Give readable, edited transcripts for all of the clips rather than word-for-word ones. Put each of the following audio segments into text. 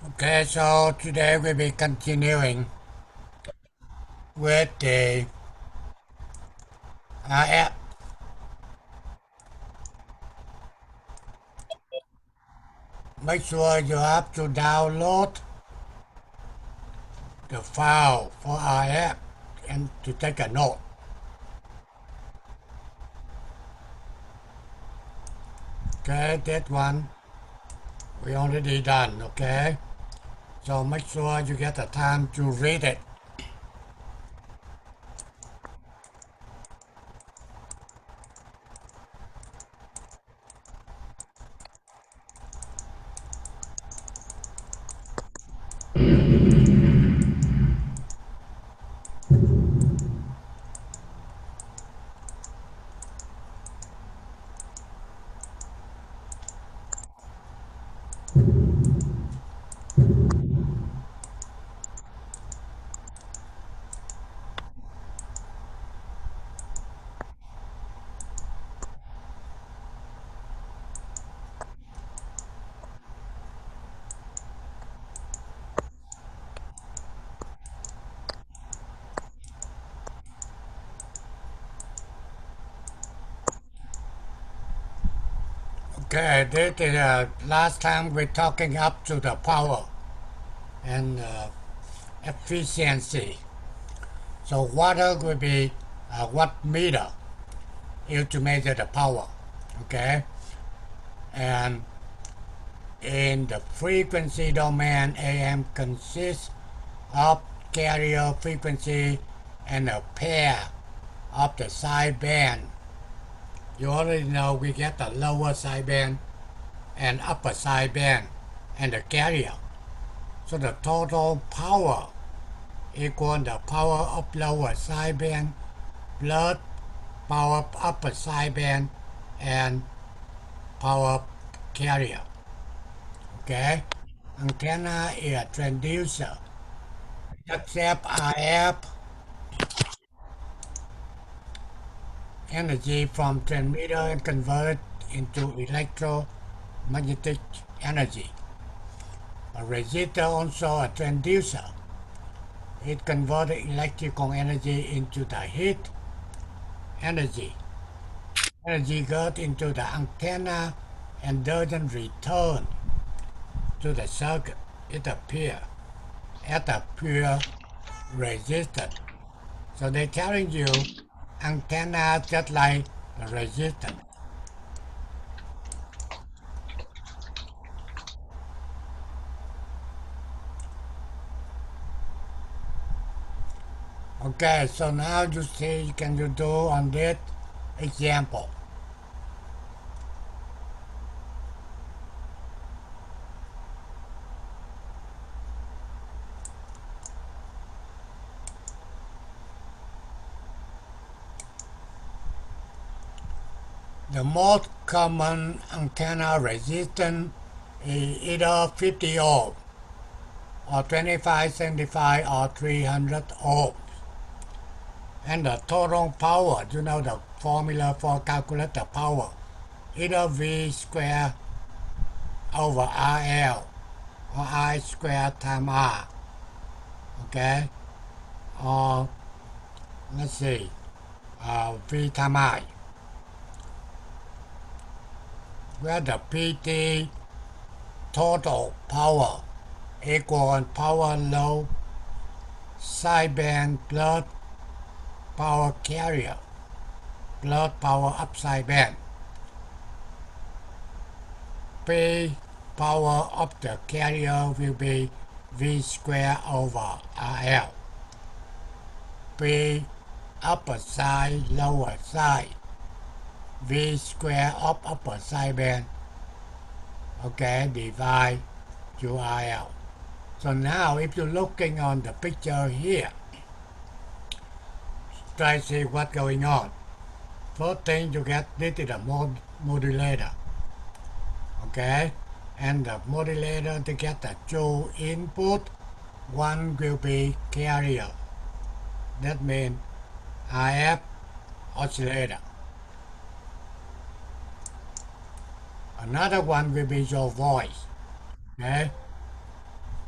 Okay, so today we'll be continuing with the app. Make sure you have to download the file for our app and to take a note. Okay, that one we already done, okay? So make sure you get the time to read it. Okay, this is last time we're talking up to the power and efficiency. So water will be watt meter used to measure the power, okay? And in the frequency domain, AM consists of carrier frequency and a pair of the sideband. You already know we get the lower sideband and upper sideband and the carrier. So the total power equals the power of lower sideband plus power of upper sideband and power carrier. Okay? Antenna is a transducer. Accept RF energy from transmitter and convert it into electromagnetic energy. A resistor also a transducer. It converts electrical energy into the heat energy. Energy goes into the antenna and doesn't return to the circuit. It appears at a pure resistance. So they're telling you antenna just like the resistance. Okay, so now you see can you do on this example. The most common antenna resistance is either 50 ohm or 25, 75 or 300 ohms. And the total power, you know the formula for calculate the power, either V square over RL or I square times R. Okay? Or let's see, V times I. Where the PT total power equal power low sideband plus power carrier plus power up sideband. P power of the carrier will be V square over RL. P upper side lower side V square of upper sideband, okay, divide QRL. So now if you're looking on the picture here, try to see what's going on. First thing you get, this is a modulator, okay? And the modulator to get the two input, one will be carrier. That means RF oscillator. Another one will be your voice, okay?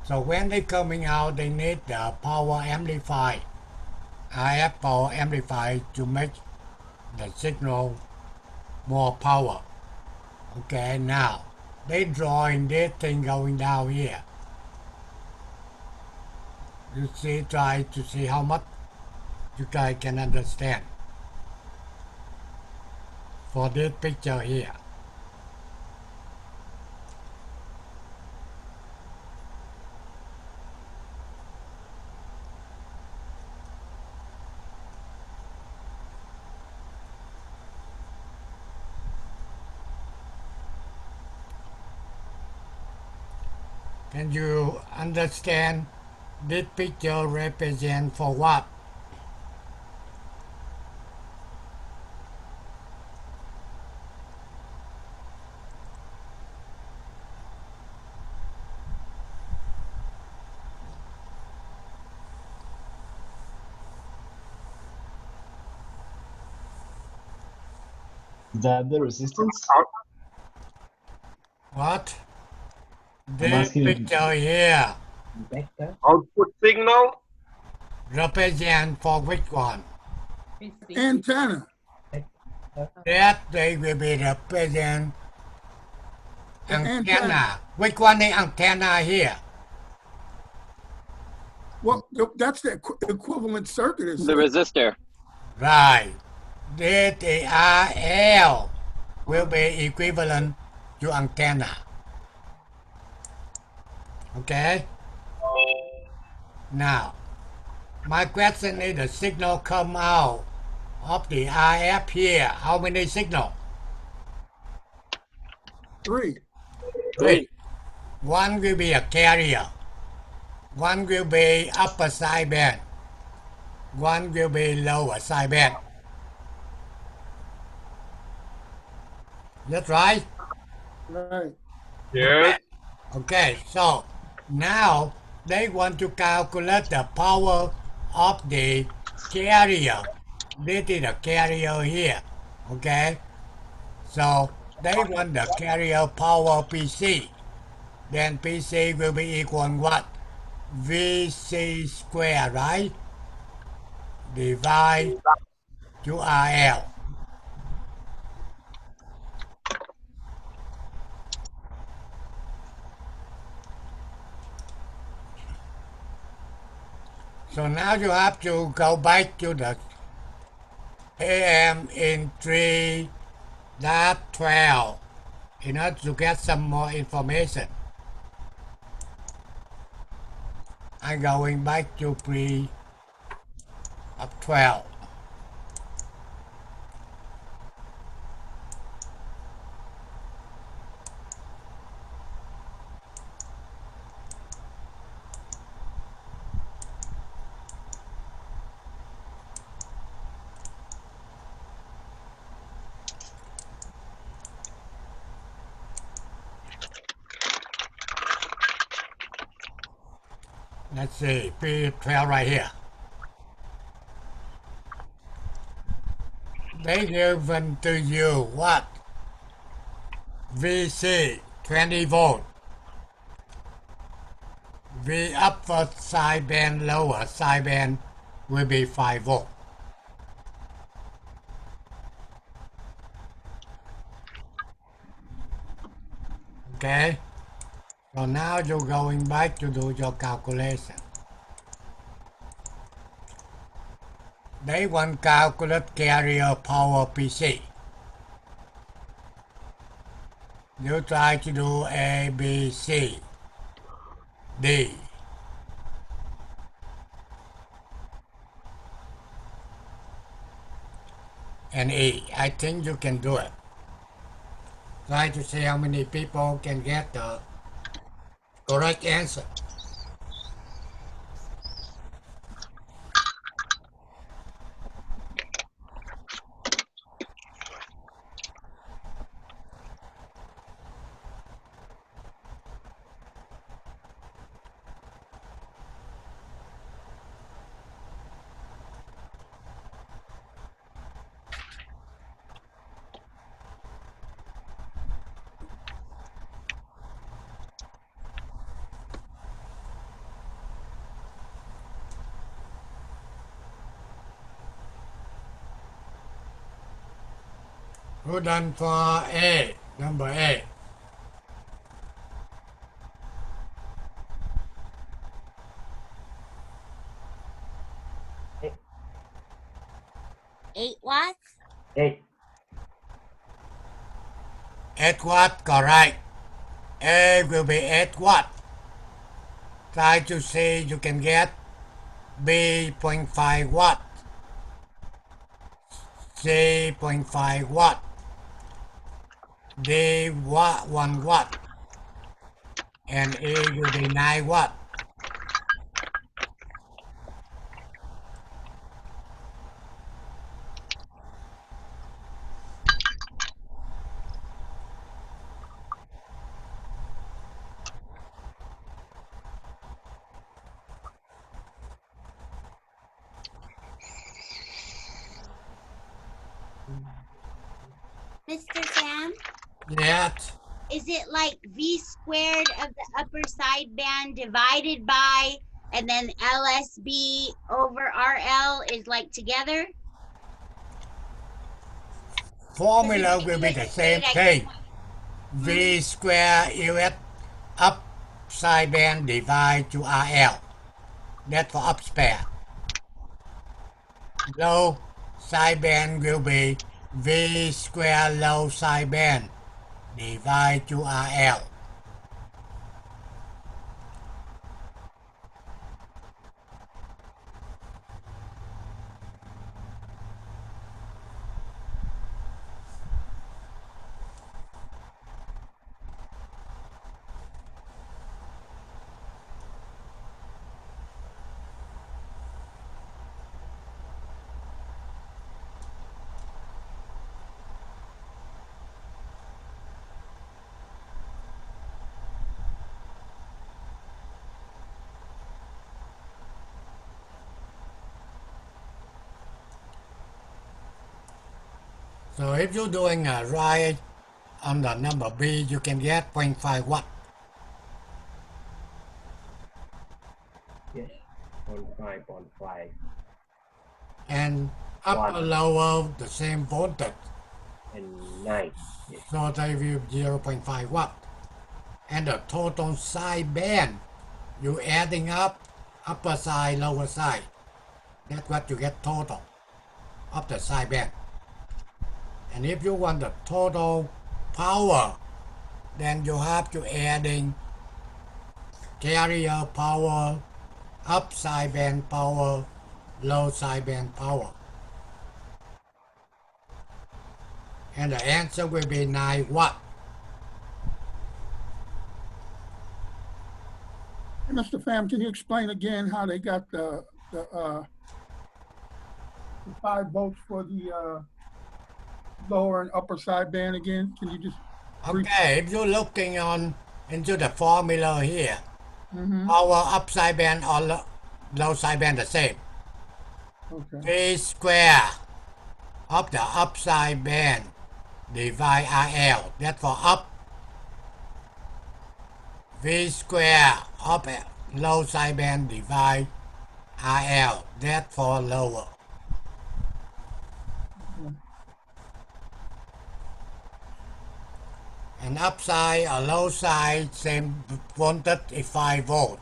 So when they coming out, they need the power amplifier, RF power amplifier to make the signal more power. Okay, now they drawing this thing going down here. You see, try to see how much you guys can understand for this picture here. Can you understand this picture represent for what? The resistance? What? I'm This asking picture here vector. Output signal? represent for which one? Antenna. That they will be represent The antenna. antenna. Which one is antenna here? Well, that's the equivalent circuit. Is The resistor. Right. This is RL will be equivalent to antenna. Okay? Now, my question is the signal come out of the RF here. How many signal? 3. Three. One will be a carrier. One will be upper sideband. One will be lower sideband. That's right? Right. Yes. Okay, so now they want to calculate the power of the carrier. This is the carrier here. Okay, so they want the carrier power PC. Then PC will be equal to what? VC square, right? Divide to RL. So now you have to go back to the AM in 3.12 in order to get some more information. I'm going back to pre-12. Let's see, pre-12 right here. They given to you what? VC 20 volt. V upper sideband, lower sideband will be 5 volt. Okay? So now you're going back to do your calculation. They want calculate carrier power PC. You try to do A, B, C, D. And E. I think you can do it. Try to see how many people can get the correct answer. Who done for A? Number A. Eight. 8 watts? 8. 8 watt, correct. A will be 8 watt. Try to see you can get B 0.5 watt. C 0.5 watt. D 1 watt. And E will be 9 watt. Mr. Sam, Yes. is it like V squared of the upper sideband divided by, and then LSB over RL is like together? Formula will be the same thing. V square US up sideband divide to RL. That's for up spare. Low sideband will be V square low sideband divide to RL. So if you're doing a right on the number B, you can get 0.5 watt. Yes. 0.5, 0.5. And up or lower the same voltage. And 9. Yes. So they will 0.5 watt. And the total side band, you adding up upper side, lower side. That's what you get total of the side band. And if you want the total power, then you have to adding carrier power, up side band power, low side band power. And the answer will be 9 watt. Hey, Mr. Pham, can you explain again how they got the 5 volts for the lower and upper sideband again? Can you just? Okay, if you're looking on into the formula here, Mm-hmm. our upside band or low side band the same. Okay. V square of the upside band divide RL. That's for up. V square of low side band divide RL. That's for lower. Yeah. And upside or low side same voltage is 5 volt.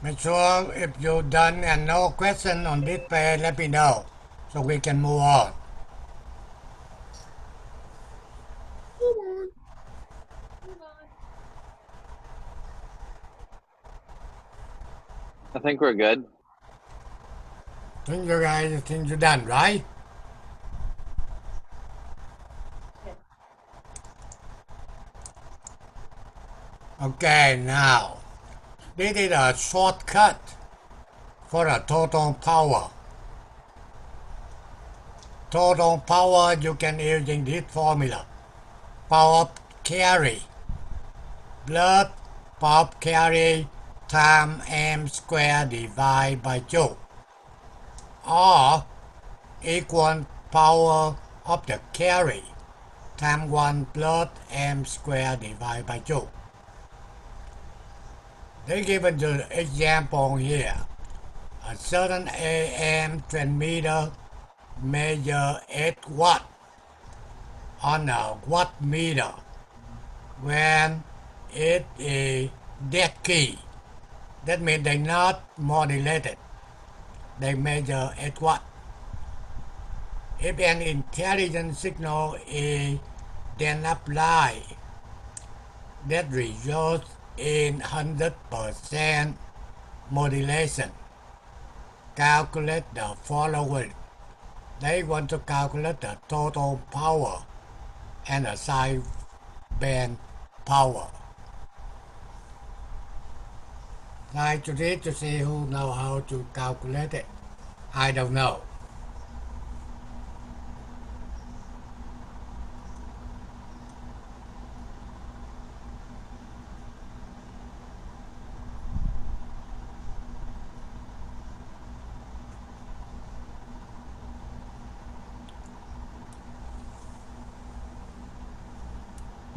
Make sure if you're done and no question on this page, let me know so we can move on. Move on. I think we're good. Think you guys think you're done, right? Okay, now this is a shortcut for a total power. Total power you can use in this formula. Power carry blood power carry times m squared divided by 2 or equal power of the carry times 1 plus m squared divided by 2. They given the example here. A certain AM transmitter measure 8 watt on a watt meter when it is dead key. That means they not modulated. They measure 8 watt. If an intelligent signal is then applied, that results in 100% modulation. Calculate the following. They want to calculate the total power and the sideband power. Try to read to see who know how to calculate it. I don't know.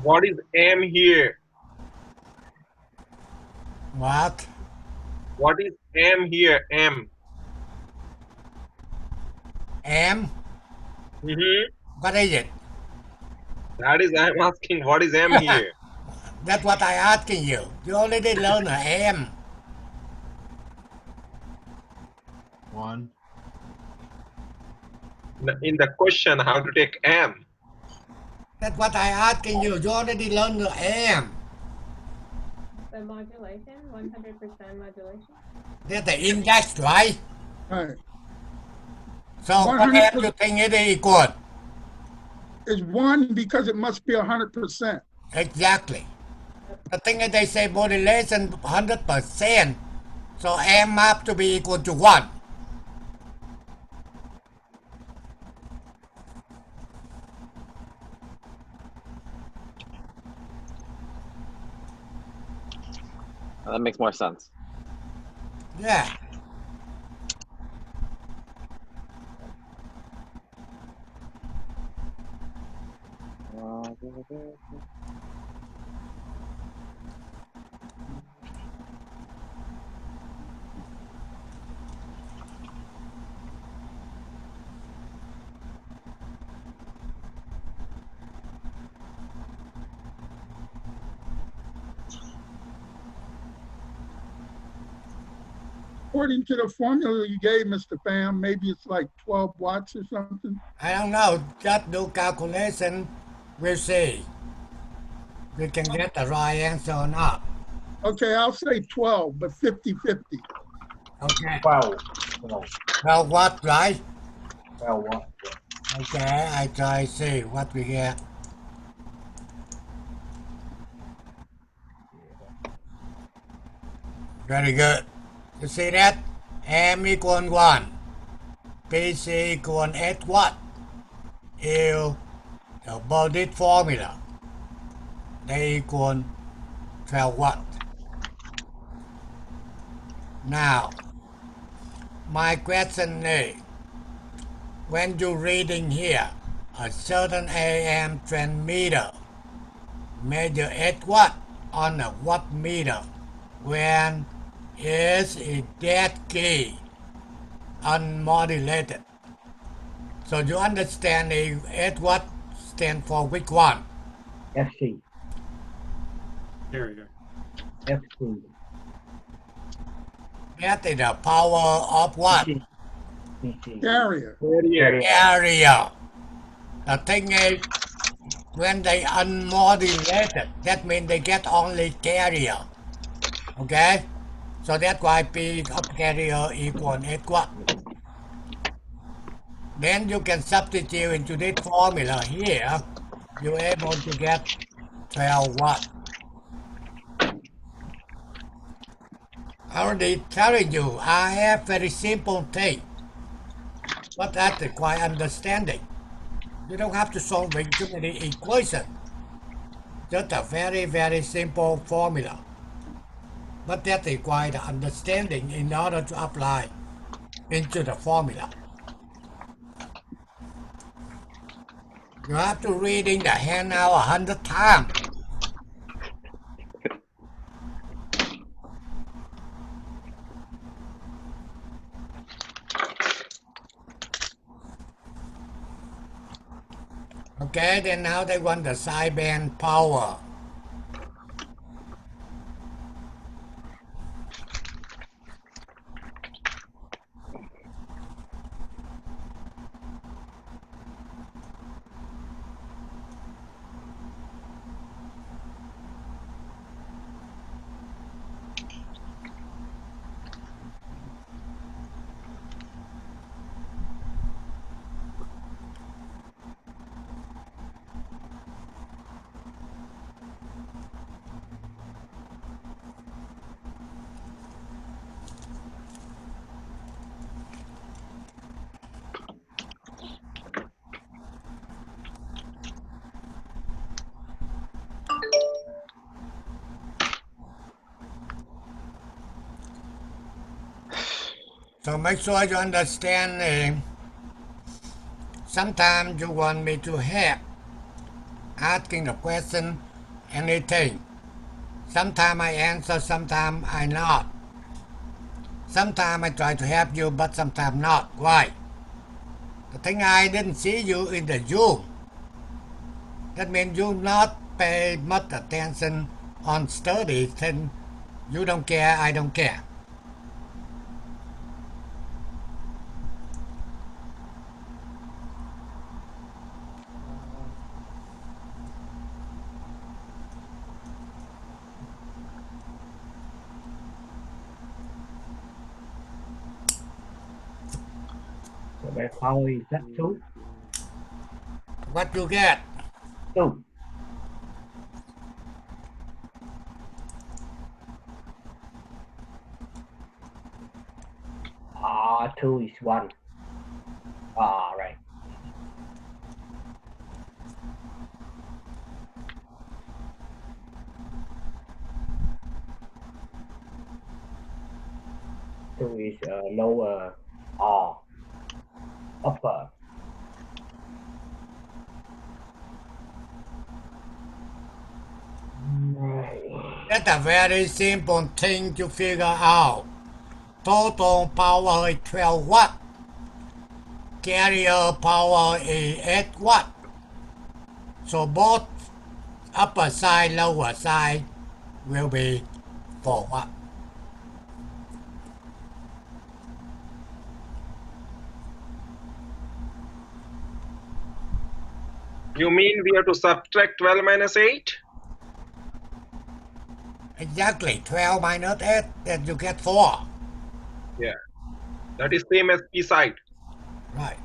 What is M here? What? What is M here? M. M? What is it? That is, I'm asking, what is M here? That's what I asking you. You already learned a M. 1. In the question, how to take M? That's what I asking you. You already learned the M. The modulation, 100% modulation. That's the index, right? Right. So what 100% M you think it is equal? It's 1 because it must be 100%. Exactly. The thing is they say modulation 100%. So M have to be equal to 1. That makes more sense. Yeah. According to the formula you gave, Mr. Pham, maybe it's like 12 watts or something. I don't know. Just do calculation. We'll see. We can get the right answer or not. Okay, I'll say 12, but 50-50. Okay. 12. 12. Well, what, right? 12 watt. Okay, I try to see what we get. Very good. You see that? M equal 1. PC equal 8 watt. You about this formula. They equal 12 watt. Now, my question is, when you're reading here, a certain AM transmitter measure 8 watt on a watt meter when is a dead key unmodulated. So you understand the 8 watt stand for which one? FC. Here we go. FC. That is the power of what? DC. DC. Carrier. Carrier. Area. The thing is, when they unmodulated, that means they get only carrier. Okay? So that's why P of carrier equal H what? Then you can substitute into this formula here. You're able to get 12 watt. I already telling you, I have very simple thing. But that requires understanding. You don't have to solve too many equations. Just a very, very simple formula. But that requires the understanding in order to apply into the formula. You have to reading the handout 100 times. Okay, then now they want the sideband power. So make sure you understand. Sometimes you want me to help asking the question anything. Sometimes I answer, sometimes I not. Sometimes I try to help you, but sometimes not. Why? The thing I didn't see you in the Zoom. That means you not pay much attention on studies, then you don't care, I don't care. So their power is that 2. What you get? 2. Ah, 2 is 1. Ah, right. Two is lower or upper. Right. That's a very simple thing to figure out. Total power is 12 watt. Carrier power is 8 watt. So both upper side, lower side will be 4 watt. You mean we have to subtract 12 minus 8? Exactly, 12 minus 8, then you get 4. Yeah. That is same as P side. Right.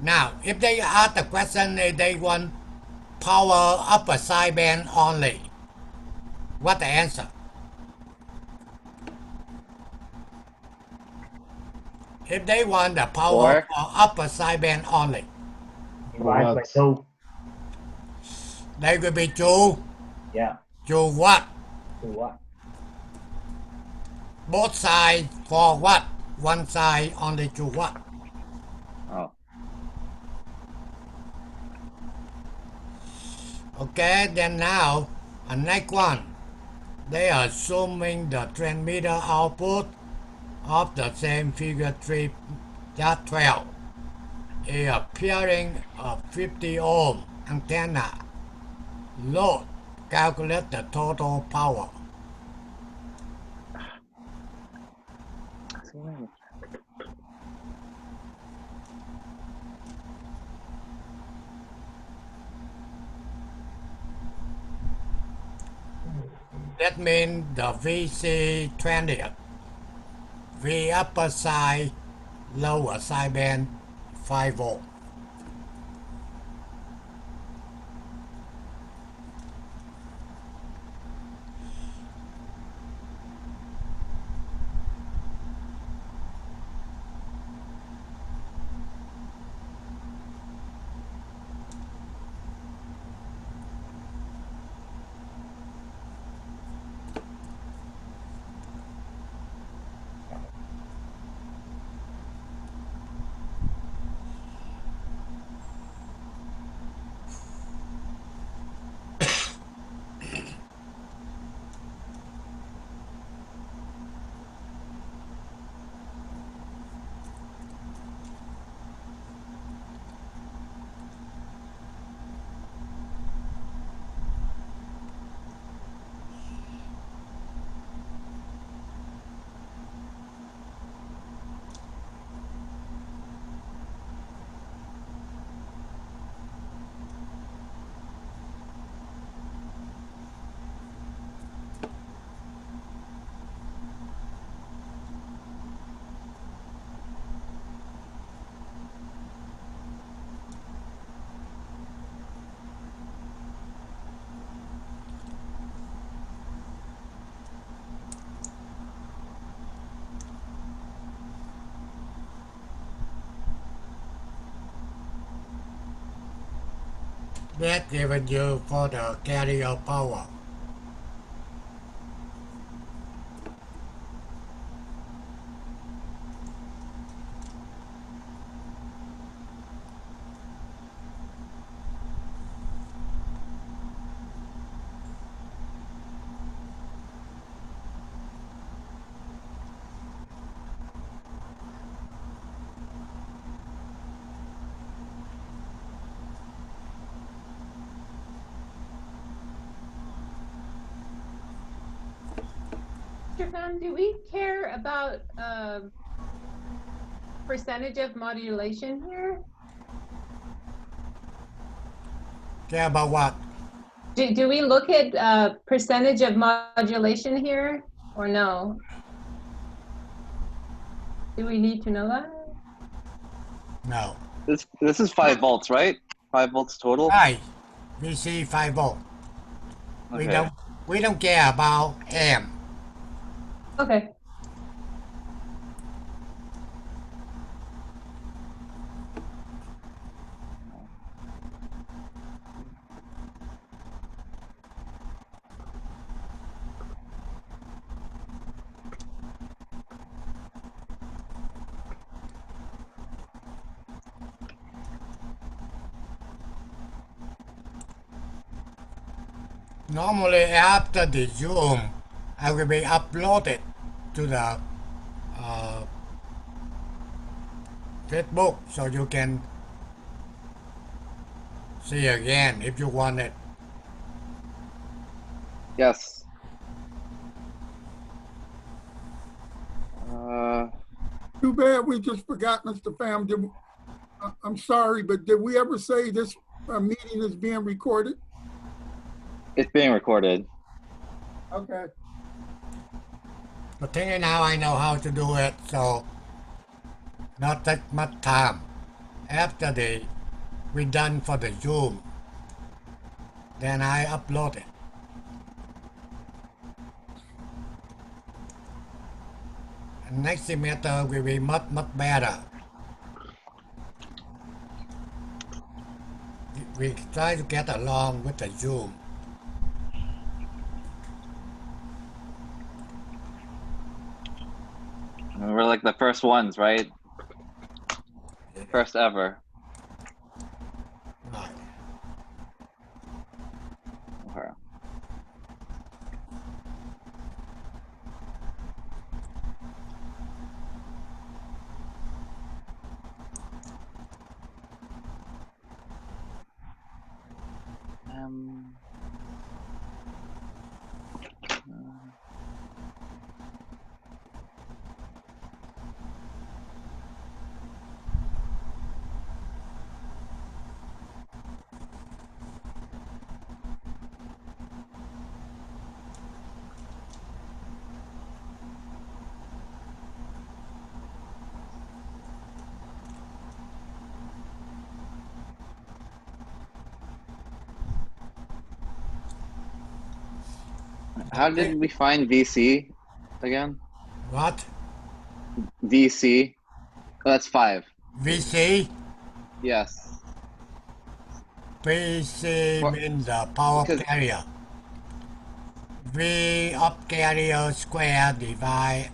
Now, if they ask the question, they want power upper side band only. What the answer? If they want the power for upper side band only, Divide by 2. they will be 2. Yeah. 2 watt. 2 what? Both sides 4 watt. One side only 2 watt. Oh. Okay, then now, the next one. They are assuming the transmitter output of the same figure 3.12 is appearing a 50 ohm antenna. Load. Calculate the total power. That means the VC20, V upper side, lower sideband, 5 volt. That given you for the carrier power. Mr. Pham, do we care about percentage of modulation here? Care about what? Do we look at percentage of modulation here or no? Do we need to know that? No. This is 5 volts, right? 5 volts total. Right. VC 5 volt. Okay. We don't care about amp. Okay. Normally after the Zoom, I will be uploaded to the Facebook so you can see again if you want it. Yes. Too bad we just forgot, Mr. Pham. I'm sorry, but did we ever say this meeting is being recorded? It's being recorded. Okay. But thinking now I know how to do it, so not take much time. After we done for the Zoom, then I upload it. And next semester will be much better. We try to get along with the Zoom. We're like the first ones, right? First ever. Right. Okay. How did we find VC again? What? VC. Oh, that's 5. VC? Yes. PC For, means the power because carrier. V of carrier square divide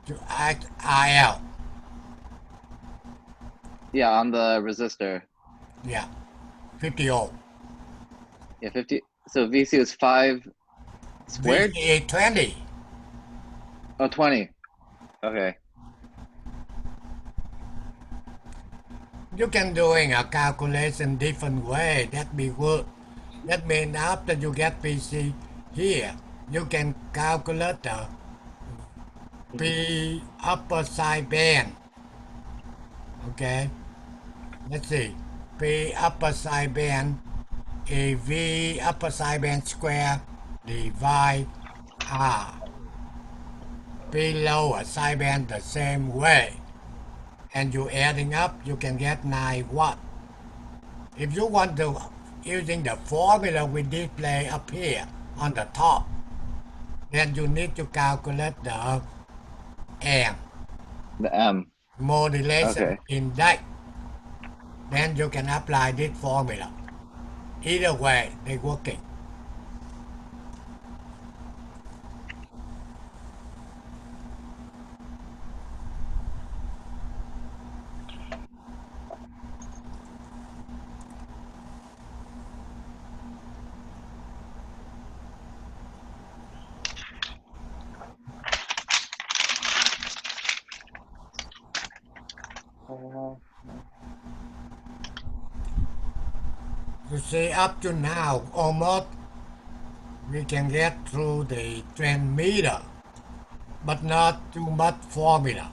to RL. yeah, on the resistor. Yeah, 50 ohm. Yeah, 50. So VC is 5 squared? VC 20. Oh, 20. Okay. You can doing a calculation different way. That be good. That means after you get PC here, you can calculate the P upper side band. Okay. Let's see. P upper side band is V upper side band square divide R. P lower side band the same way. And you adding up, you can get 9 watt. If you want to using the formula we display up here on the top, then you need to calculate the amp The M. modulation Okay. index. Then you can apply this formula. Either way, they working. You see, up to now, almost we can get through the trend meter, but not too much formula.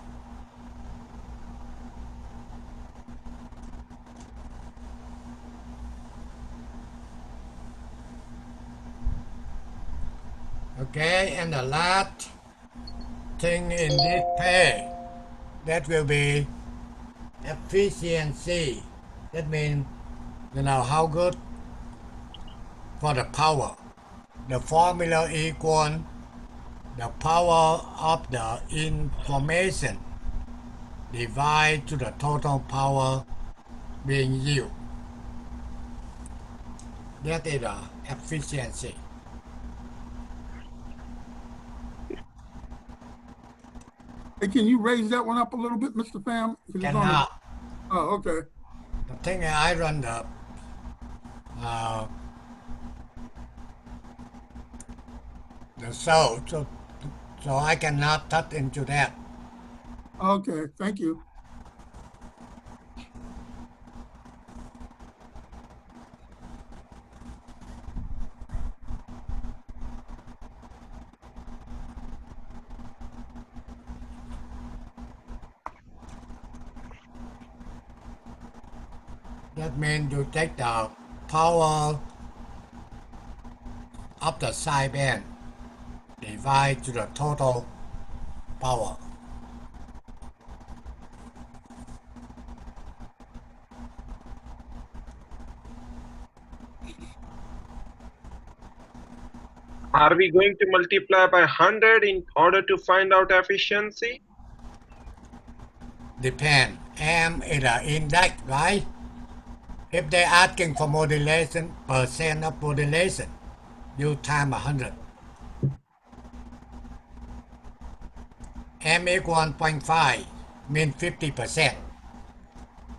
Okay, and the last thing in this page, that will be efficiency. That means, how good for the power. The formula equal the power of the information divided to the total power being used. That is the efficiency. Hey, can you raise that one up a little bit, Mr. Pham? 'Cause it's on the- Cannot. Oh, okay. The thing is, I run uh, the show, so I cannot touch into that. Okay, thank you. That means you take the power of the sideband divide to the total power. Are we going to multiply by 100 in order to find out efficiency? Depend. M is an index, right? If they're asking for modulation, percent of modulation, you time 100. M equal 0.5 means 50%.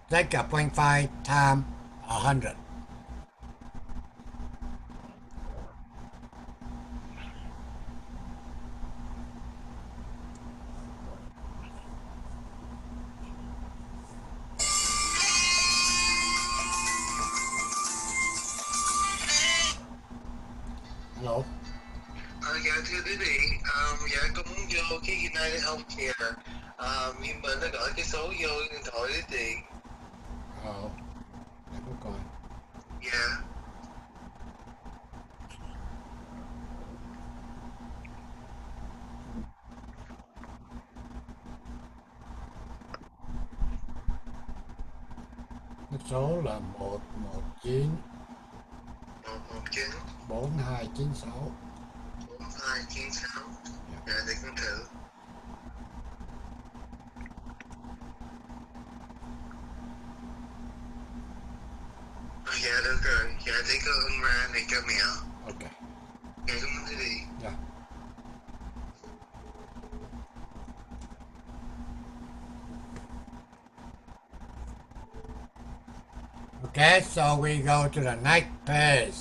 Take a 0.5 times 100. Hello? Dạ thưa quý vị, dạ con muốn vô cái United Healthcare, nhưng mà nó gửi cái số vô điện thoại để tiền. Để tôi coi. Dạ. Cái số là 119 119 4296. Chính xác. Dạ, để con thử. Dạ, được rồi. Dạ, để con ra này cho mèo. Okay. Dạ, con muốn đi. Yeah. Okay, so we go to the next page.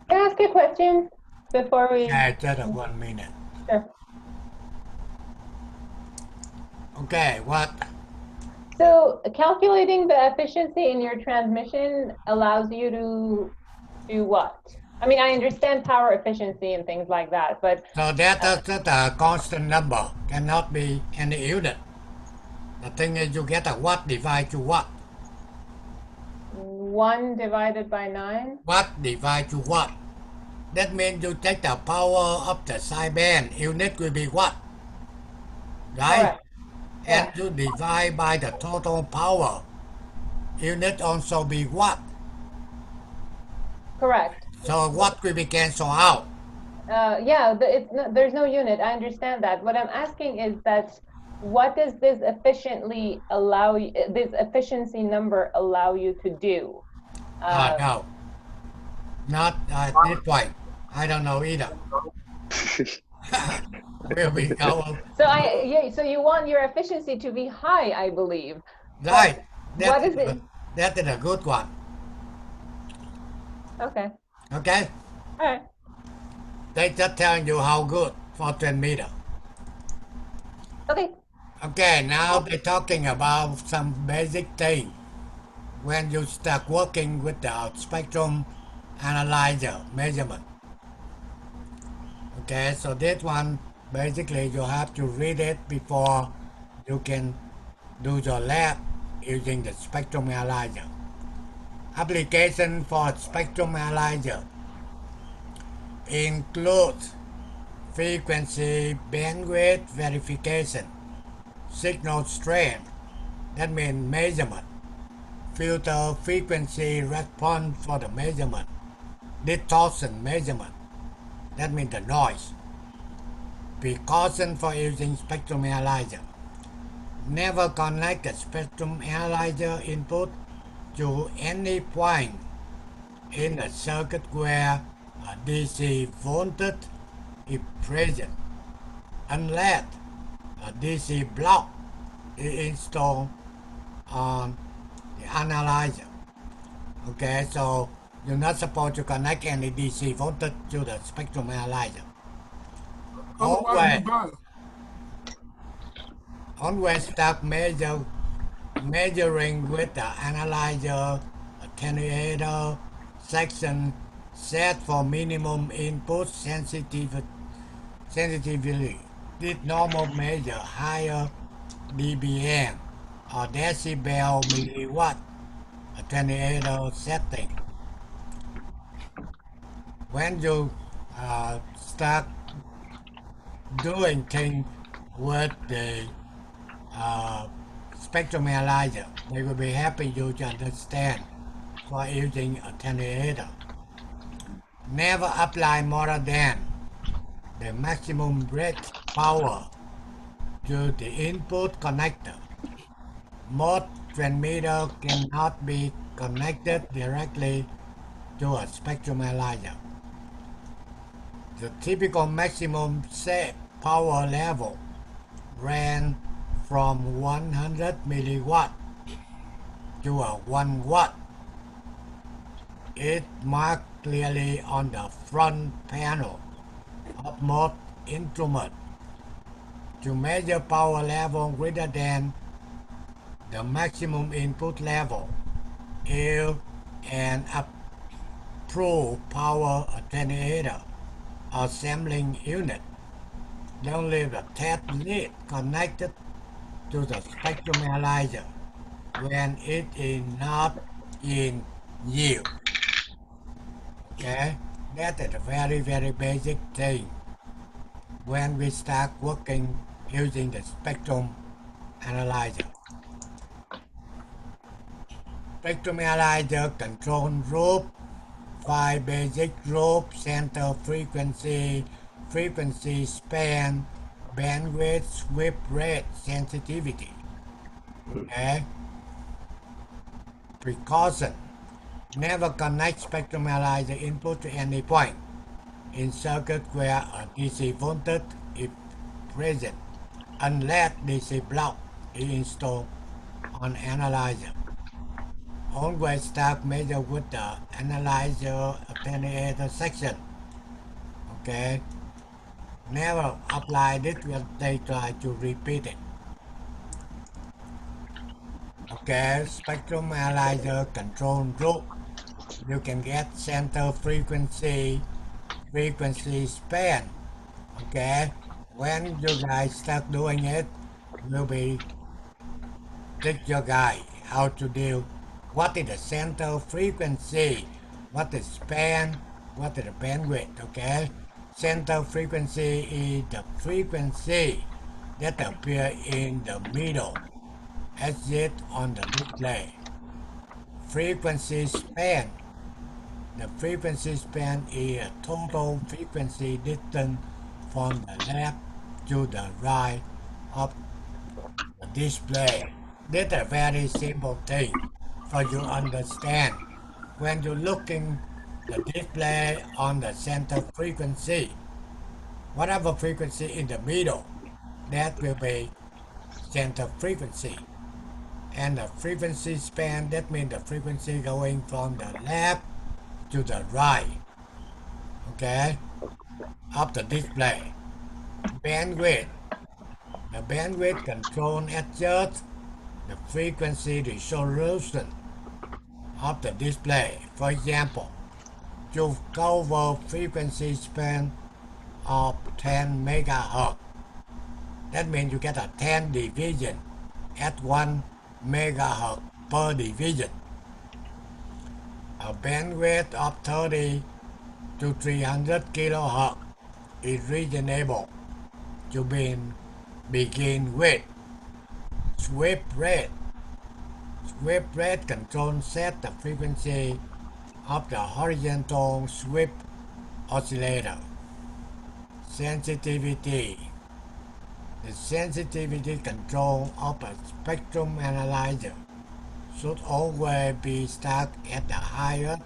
Can I ask a question before we? Yeah, just 1 minute. Sure. Okay, what? So calculating the efficiency in your transmission allows you to do what? I mean, I understand power efficiency and things like that, but So that's a constant number, cannot be any unit. The thing is you get a watt divided to watt. 1 divided by 9. Watt divided to watt. That means you take the power of the sideband, unit will be watt. Right? Correct. And you divide by the total power. Unit also be watt. Correct. So watt will be cancelled out. Yeah, there's no unit. I understand that. What I'm asking is that what does this efficiently allow you, this efficiency number allow you to do? No. Not at this point. I don't know either. Where we go. So you want your efficiency to be high, I believe. Right. What is it? That is a good one. Okay. Okay? All right. They just telling you how good for 10 meter. Okay. Okay, now they're talking about some basic thing. When you start working with the spectrum analyzer measurement. Okay, so this one, basically you have to read it before you can do your lab using the spectrum analyzer. Application for spectrum analyzer includes frequency bandwidth verification, signal strength, that means measurement, filter frequency response for the measurement, distortion measurement, that means the noise. Precaution for using spectrum analyzer. Never connect the spectrum analyzer input to any point in a circuit where a DC voltage is present unless a DC block is installed on the analyzer. Okay, so you're not supposed to connect any DC voltage to the spectrum analyzer. Otherwise, you buy it. Always start measuring with the analyzer attenuator section set for minimum input sensitivity. This normal measure higher dBm or decibel milliwatt attenuator setting. When you start doing things with the spectrum analyzer, they will be helping you to understand for using attenuator. Never apply more than the maximum rate power to the input connector. Most transmitters cannot be connected directly to a spectrum analyzer. The typical maximum set power level ran from 100 milliwatt to 1 watt. It marked clearly on the front panel of most instruments. To measure power level greater than the maximum input level, use an approved power attenuator or sampling unit. Don't leave the test lead connected to the spectrum analyzer when it is not in use. Okay, that is a very, very basic thing when we start working using the spectrum analyzer. Spectrum analyzer control group 5 basic groups: center frequency, frequency span, bandwidth, sweep rate, sensitivity. Okay? Precaution. Never connect spectrum analyzer input to any point in circuit where a DC voltage is present unless DC block is installed on analyzer. Always start measure with the analyzer attenuator section. Okay? Never apply this when they try to repeat it. Okay, spectrum analyzer control group. You can get center frequency, frequency span. Okay, when you guys start doing it, we'll be teach your guy how to do what is the center frequency, what is span, what is the bandwidth. Okay, center frequency is the frequency that appear in the middle as it on the display. Frequency span. The frequency span is a total frequency distance from the left to the right of the display. This is a very simple thing for you to understand. When you're looking the display on the center frequency, whatever frequency in the middle, that will be center frequency. And the frequency span, that means the frequency going from the left to the right, okay, of the display. Bandwidth. The bandwidth control adjusts the frequency resolution of the display. For example, you cover frequency span of 10 megahertz. That means you get a 10 division at 1 megahertz per division. A bandwidth of 30 to 300 kilohertz is reasonable to begin with. Sweep rate. Sweep rate control set the frequency of the horizontal sweep oscillator. Sensitivity. The sensitivity control of a spectrum analyzer should always be stuck at the highest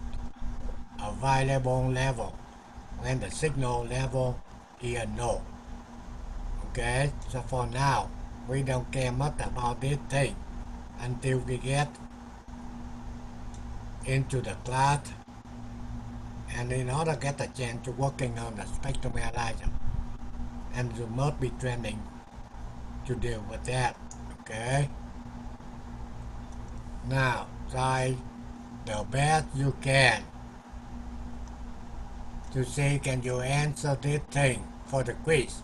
available level when the signal level is unknown. Okay, so for now, we don't care much about this thing until we get into the class, and in order to get a chance to working on the spectrum analyzer, and you must be training to deal with that. Okay, now try the best you can to see can you answer this thing for the quiz.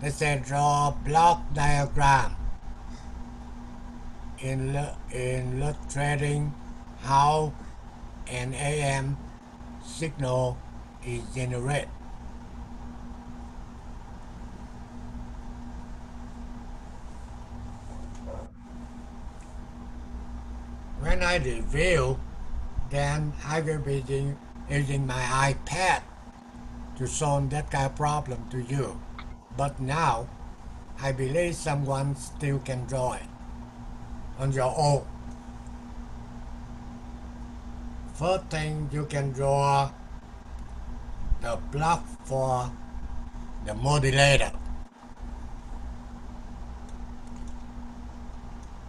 Let's say draw block diagram illustrating how an AM signal is generated. When I review, then I will be using my iPad to solve that kind of problem to you. But now, I believe someone still can draw it on your own. First thing, you can draw the block for the modulator.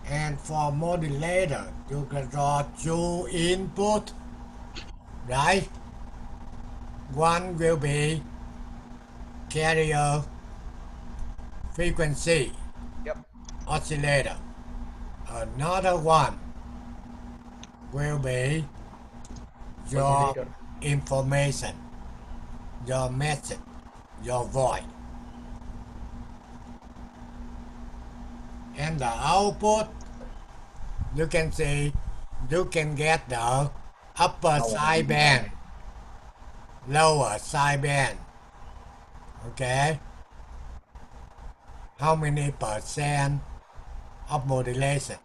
And for modulator, you can draw two input, right? One will be carrier frequency oscillator. Another one will be your information, your message, your voice. And the output, you can see, you can get the upper sideband, lower sideband. Okay? How many percent of modulation?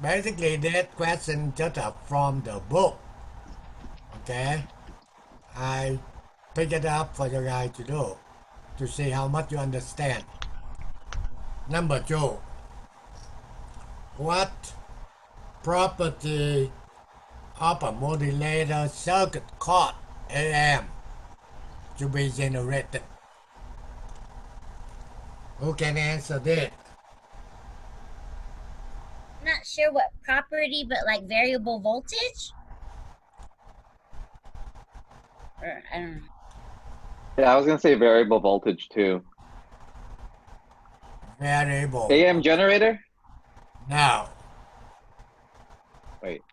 Basically, that question just up from the book. Okay, I pick it up for you guys to do to see how much you understand. Number two, what property of a modulator circuit called AM to be generated? Who can answer that? Not sure what property, but like variable voltage? Or I don't know. Yeah, I was gonna say variable voltage too. Variable. AM generator? Now, Wait.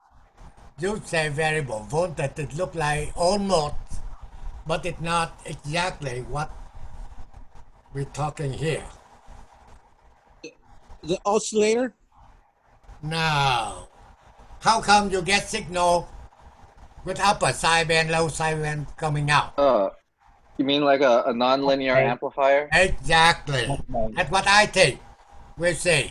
you say variable voltage, it look like almost, but it's not exactly what we're talking here. The oscillator? Now, how come you get signal with upper sideband, low sideband coming out? You mean like a non-linear Okay. amplifier? Exactly. Okay. That's what I think. We'll see.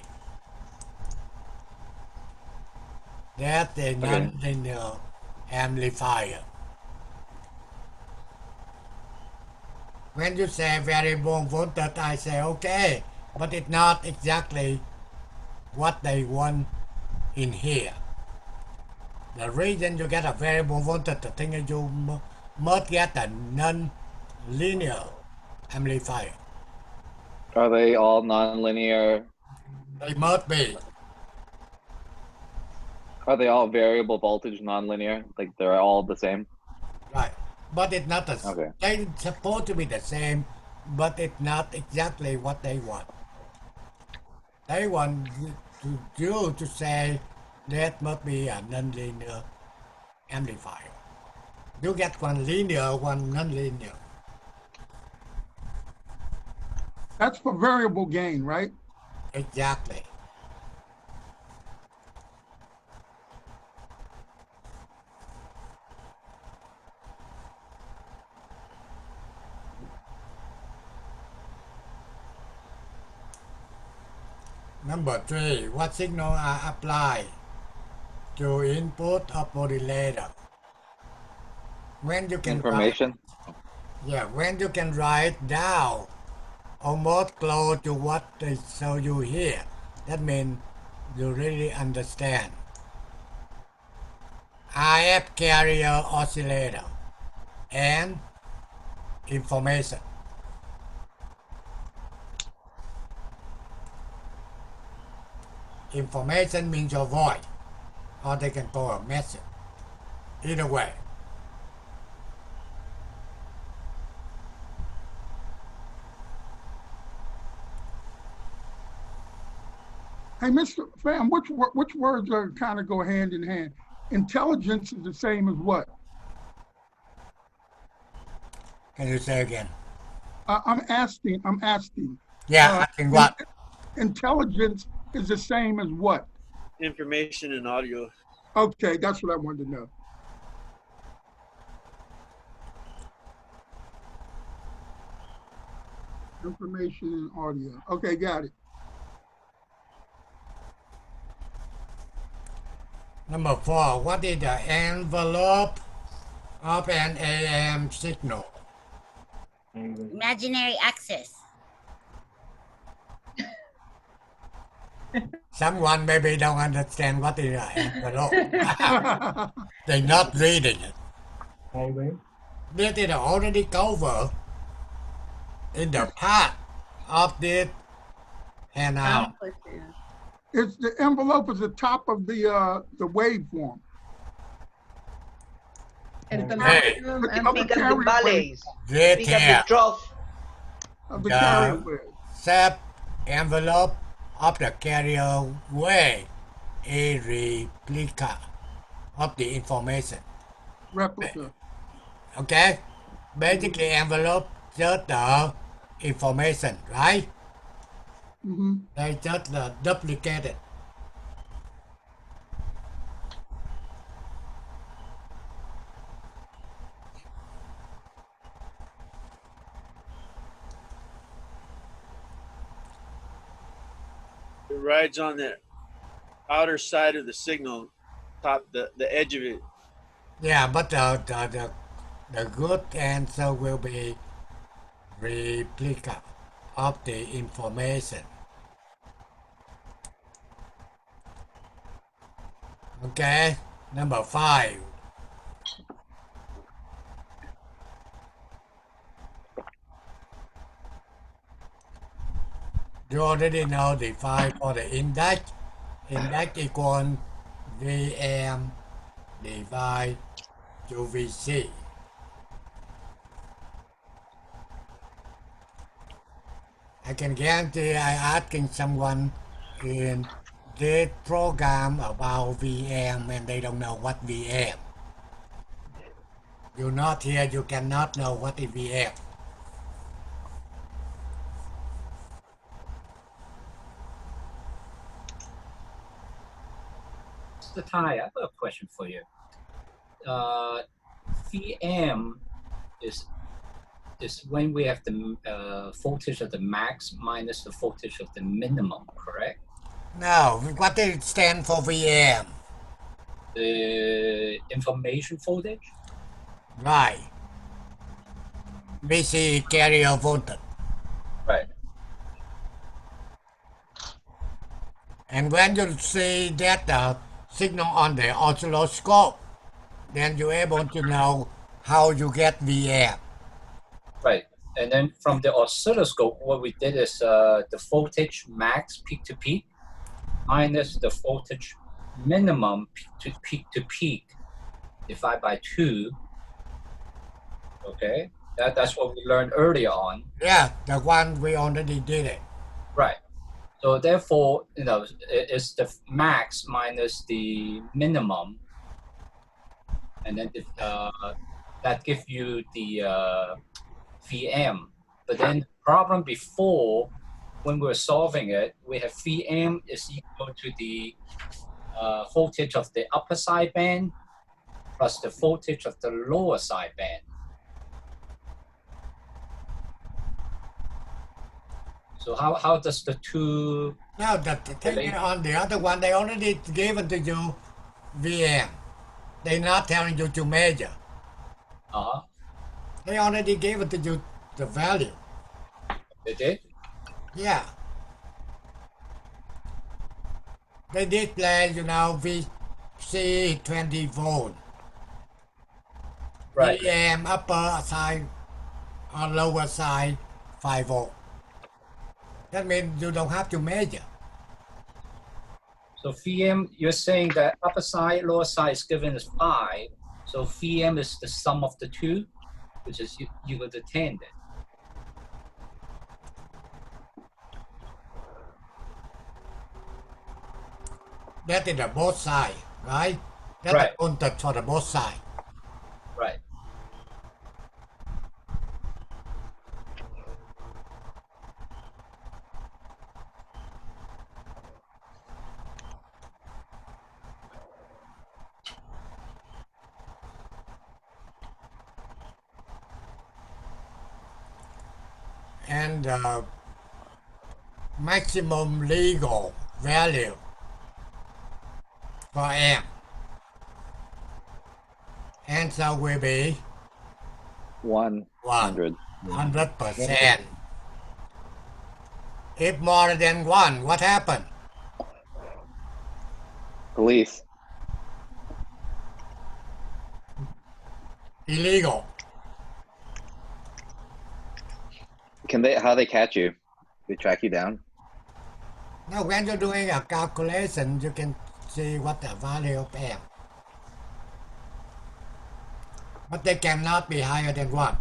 That's a non-linear amplifier. When you say variable voltage, I say okay, but it's not exactly what they want in here. The reason you get a variable voltage, the thing is you must get a non-linear amplifier. Are they all non-linear? They must be. Are they all variable voltage non-linear? Like they're all the same? Right. But it's not the Okay. they're supposed to be the same, but it's not exactly what they want. They want you to say that must be a non-linear amplifier. You get one linear, one non-linear. That's for variable gain, right? Exactly. Number three, what signal are applied to input of modulator? When you can Information? when you can write down almost close to what they show you here, that means you really understand. IF carrier oscillator and information. Information means your voice, or they can call a message. Either way. Hey, Mr. Pham, which words are kind of go hand in hand? Intelligence is the same as what? Can you say again? I'm asking. Yeah, asking what? Intelligence is the same as what? Information and audio. Okay, that's what I wanted to know. Information and audio. Okay, got it. Number four, what is the envelope of an AM signal? Imaginary axis. Someone maybe don't understand what is an envelope. They're not reading it. Maybe. This is already covered in the part of this handout. It's the envelope is the top of the waveform. It's the Hey. maximum Look and up peak the of the carrier valleys. Right Peak of the here, trough. Of the carrier wave. set envelope of the carrier wave, a replica of the information. Replica. Okay? Basically, envelope just the information, right? Mm-hmm. They just duplicate it. It rides on that outer side of the signal, the edge of it. Yeah, but the good answer will be replica of the information. Okay, number 5. You already know the 5 for the index. Index equal VM divided to VC. I can guarantee I asking someone in this program about VM and they don't know what VM. You're not here, you cannot know what is VM. Mr. Tai, I have a question for you. VM is when we have the voltage of the max minus the voltage of the minimum, correct? No, what does it stand for VM? The information voltage? Right. VC carrier voltage. Right. And when you see that signal on the oscilloscope, then you're able to know how you get VM. Right. And then from the oscilloscope, what we did is the voltage max peak to peak minus the voltage minimum peak to peak divided by 2. Okay. That's what we learned earlier on. Yeah, the one we already did it. Right. So therefore, it's the max minus the minimum, and then that gives you the VM. But then the problem before, when we were solving it, we have VM is equal to the voltage of the upper sideband plus the voltage of the lower sideband. So how does the two? Now the thing on the other one, they already gave it to you VM. They're not telling you to measure. Uh-huh. They already gave it to you the value. They did? Yeah. They display, VC 20 volt. Right. VM upper side or lower side 5 volt. That means you don't have to measure. So VM, you're saying that upper side, lower side is given as 5. So VM is the sum of the two, which is equal to 10 then. That is the both side, right? That's Right. the voltage for the both side. Right. And maximum legal value for M. Answer will be 100. 100%. If more than 1, what happened? Police. Illegal. How they catch you? They track you down? Now, when you're doing a calculation, you can see what the value of M. But they cannot be higher than 1.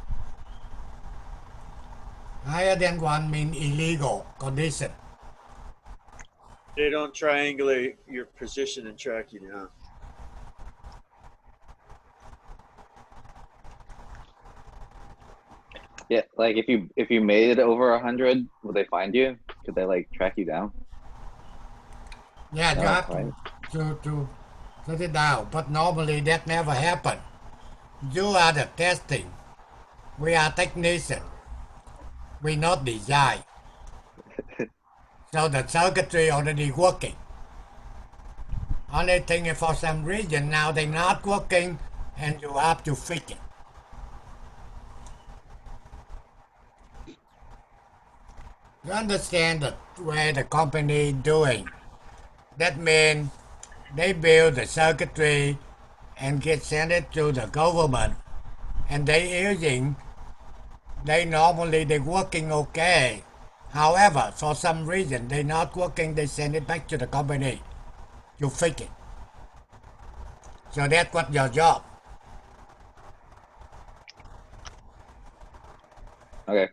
Higher than 1 means illegal condition. They don't triangulate your position and track you down. Yeah, like if you made it over 100, will they find you? Could they track you down? Yeah, you No, have right. to set it down. But normally that never happen. You are the testing. We are technician. We not design. So the circuitry already working. Only thing is for some reason now they're not working and you have to fix it. You understand the way the company doing. That means they build the circuitry and get sent it to the government and they normally they're working okay. However, for some reason they're not working, they send it back to the company to fix it. So that's what your job. Okay.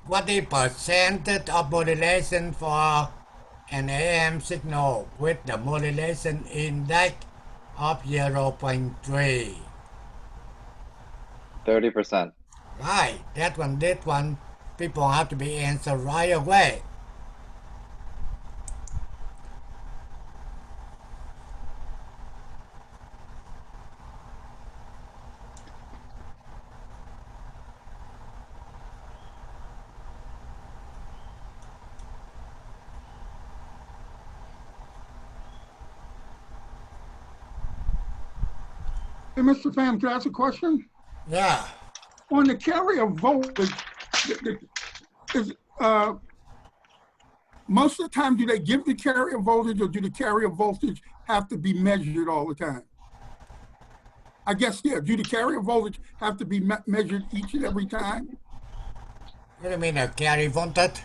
What is percentage of modulation for an AM signal with the modulation index of 0.3? 30%. Right, that one, people have to be answered right away. Hey, Mr. Pham, can I ask a question? Yeah, On the carrier voltage, is, most of the time, do they give the carrier voltage or do the carrier voltage have to be measured all the time? I guess, yeah, do the carrier voltage have to be measured each and every time? what do you mean a carry voltage?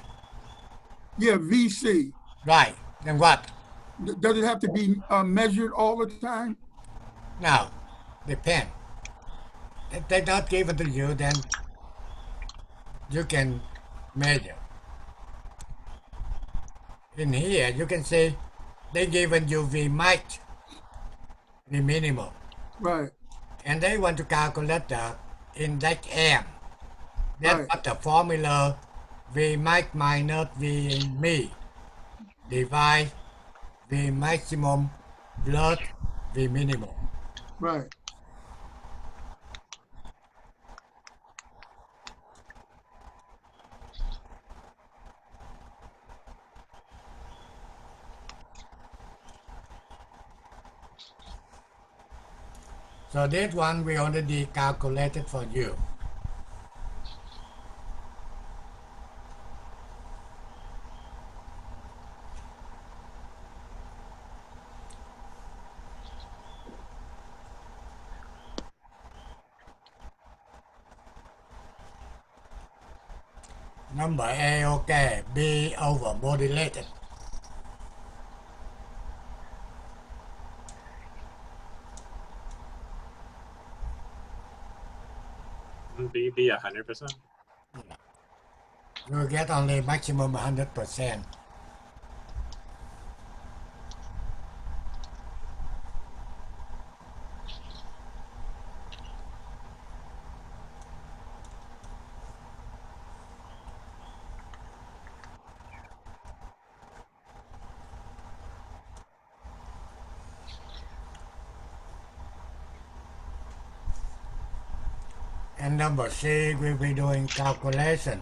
Yeah, VC. Right, then what? Does it have to be measured all the time? Now, depend. If they not give it to you, then you can measure. In here, you can see they given you V max, V minimum, Right, and they want to calculate the index M. That's right. what the formula V max minus V min divide V maximum plus V minimum. Right. So this one we already calculated for you. Number A, okay. B over modulated. B 100%. You get only maximum 100%. And number C, we'll be doing calculation.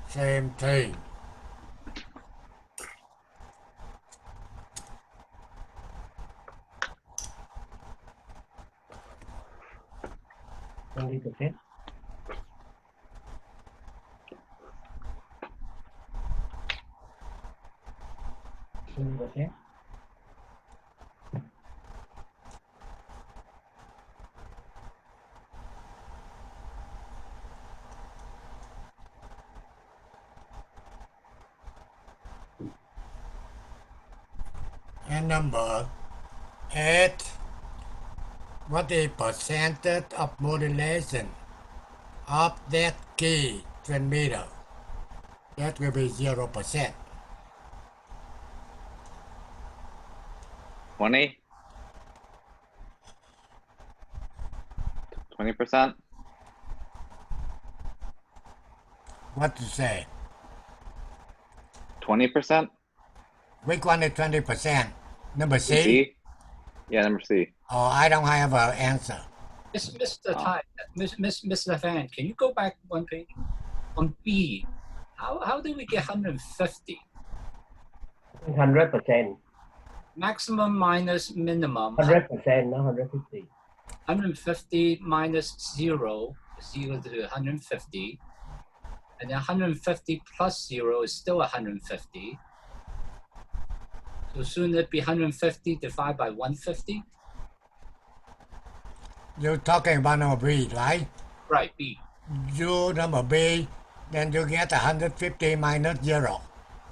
Same thing. %. And number 8, what is percentage of modulation of that key transmitter? That will be 0%. 20? 20%? What to say? 20%? Which one is 20%? Number C? C? Yeah, number C. Oh, I don't have an answer. Mr. Tai, Mr. Fan, can you go back one page? On B, how did we get 150? 100%. maximum minus minimum. 100%, not 150. 150 minus 0 is equal to 150. And then 150 plus 0 is still 150. So shouldn't it be 150 divided by 150? You're talking about number B, right? Right, B. You number B, then you get 150 minus 0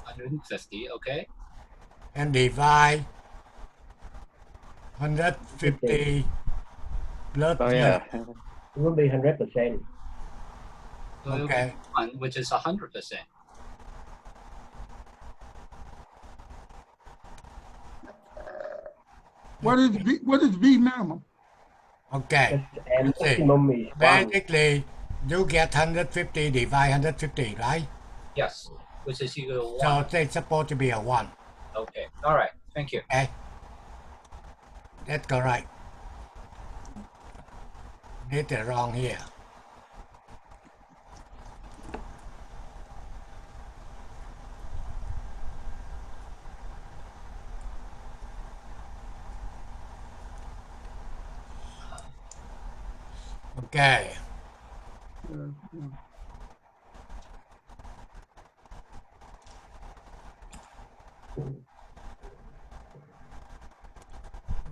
150, okay. and divide 150 plus Oh 0. yeah. It will be 100%. So it'll be Okay. 1, which is 100%. What is B minimum? Okay. And You see, maximum is 1. basically, you get 150 divide 150, right? Yes, which is equal to 1. So it's supposed to be a 1. Okay, all right, thank you. Okay. That's correct. Did it wrong here. Okay.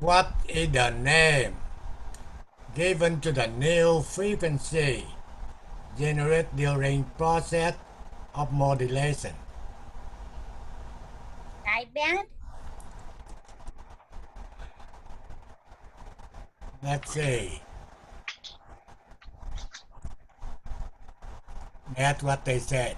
What is the name given to the new frequency generated during process of modulation? Sideband? Let's see. That's what they said.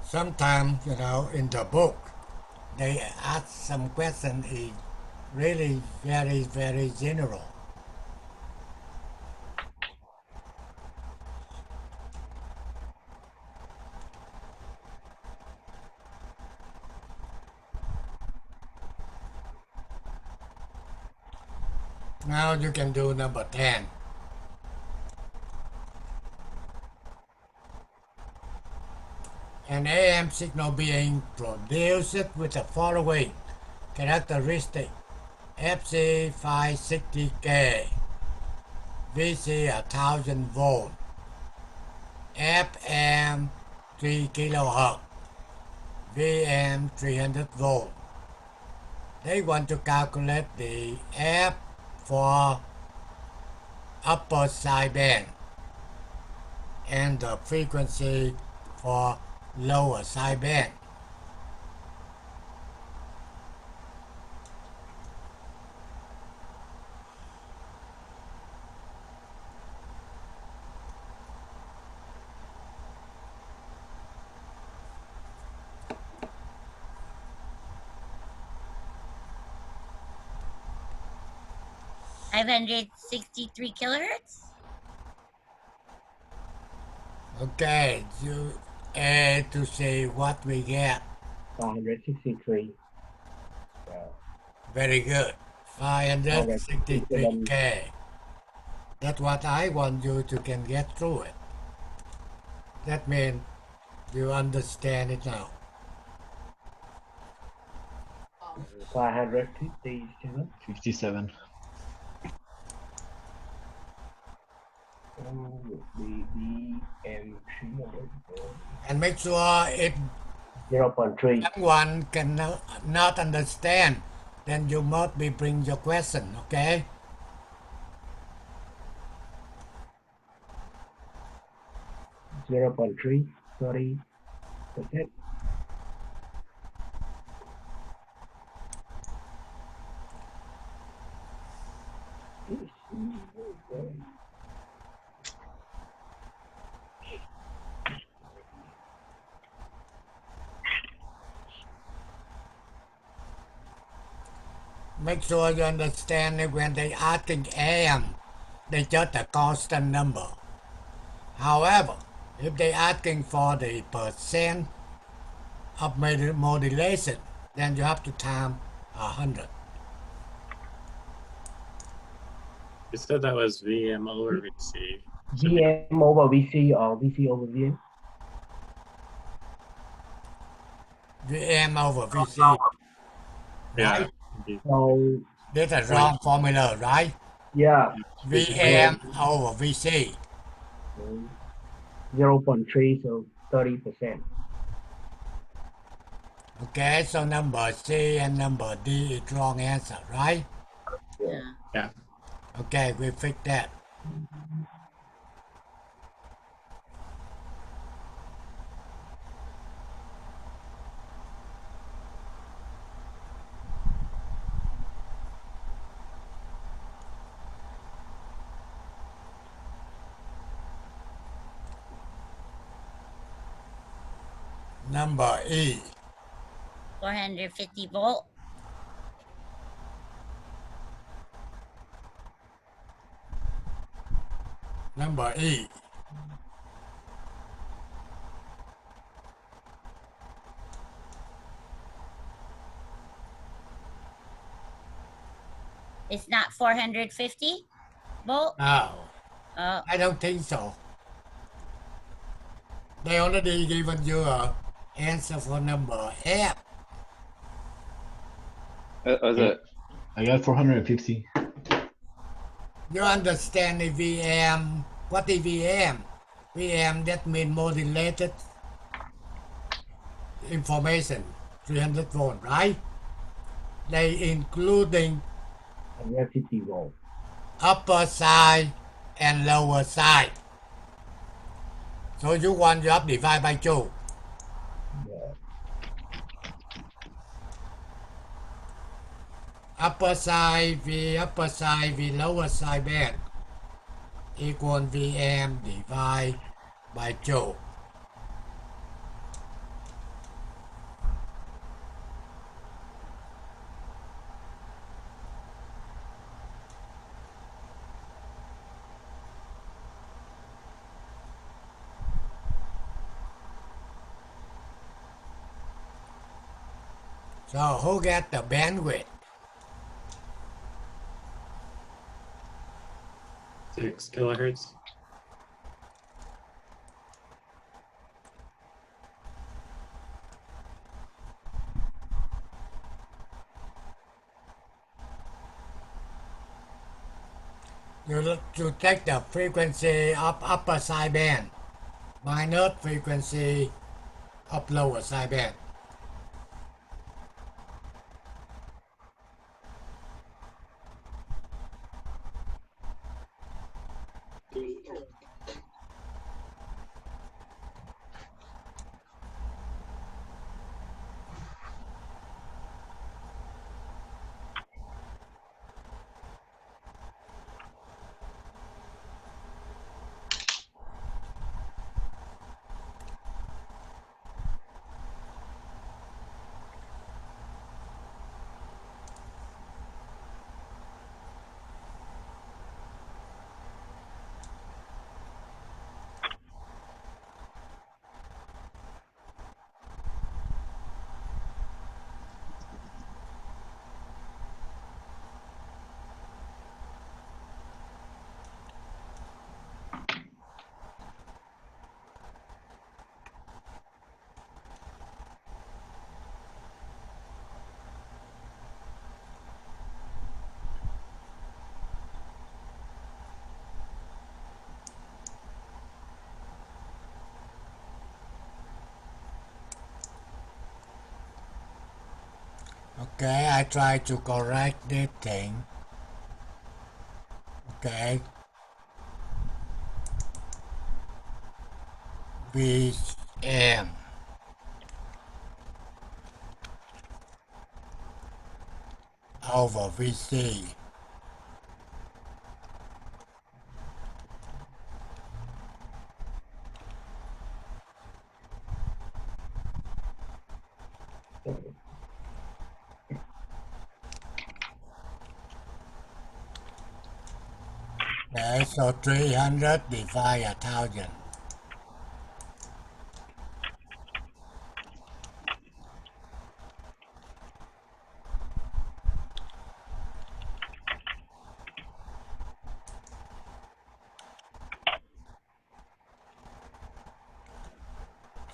Sometimes, in the book, they ask some question is really very, very general. Now you can do number 10. An AM signal being produced with the following characteristic: FC 560K, VC 1000 volt, FM 3 kilohertz, VM 300 volt. They want to calculate the F for upper sideband and the frequency for lower sideband. $563 kilohertz? Okay, you add to see what we get. 563. Very good. 563K. That's what I want you to can get through it. That means you understand it now. 557. 57. And make sure if 0.3. someone cannot understand, then you must be bring your question, okay? 0.3, 30%. Make sure you understand that when they asking AM, they just a constant number. However, if they asking for the percent of modulation, then you have to time 100. You said that was VM over VC. VM over VC or VC over VM? VM over VC. Yeah. Right? So, That's a wrong formula, right? yeah, VM over VC. 0.3, so 30%. Okay, so number C and number D is wrong answer, right? Yeah. Yeah. Okay, we fix that. Number E. 450 volt. Number E. It's not 450 volt? No, Oh, I don't think so. They already given you a answer for number F. Was it? I got 450. You understand the VM? What is VM? VM, that means modulated information, 300 volt, right? They including 150 volt. upper side and lower side. So you want you have divide by 2. Yeah. Upper side V lower side band equal VM divide by 2. So who get the bandwidth? 6 kilohertz. You take the frequency of upper side band minus frequency of lower side band. Okay, I try to correct this thing. Okay. VM over VC. Okay, so 300 divided 1,000.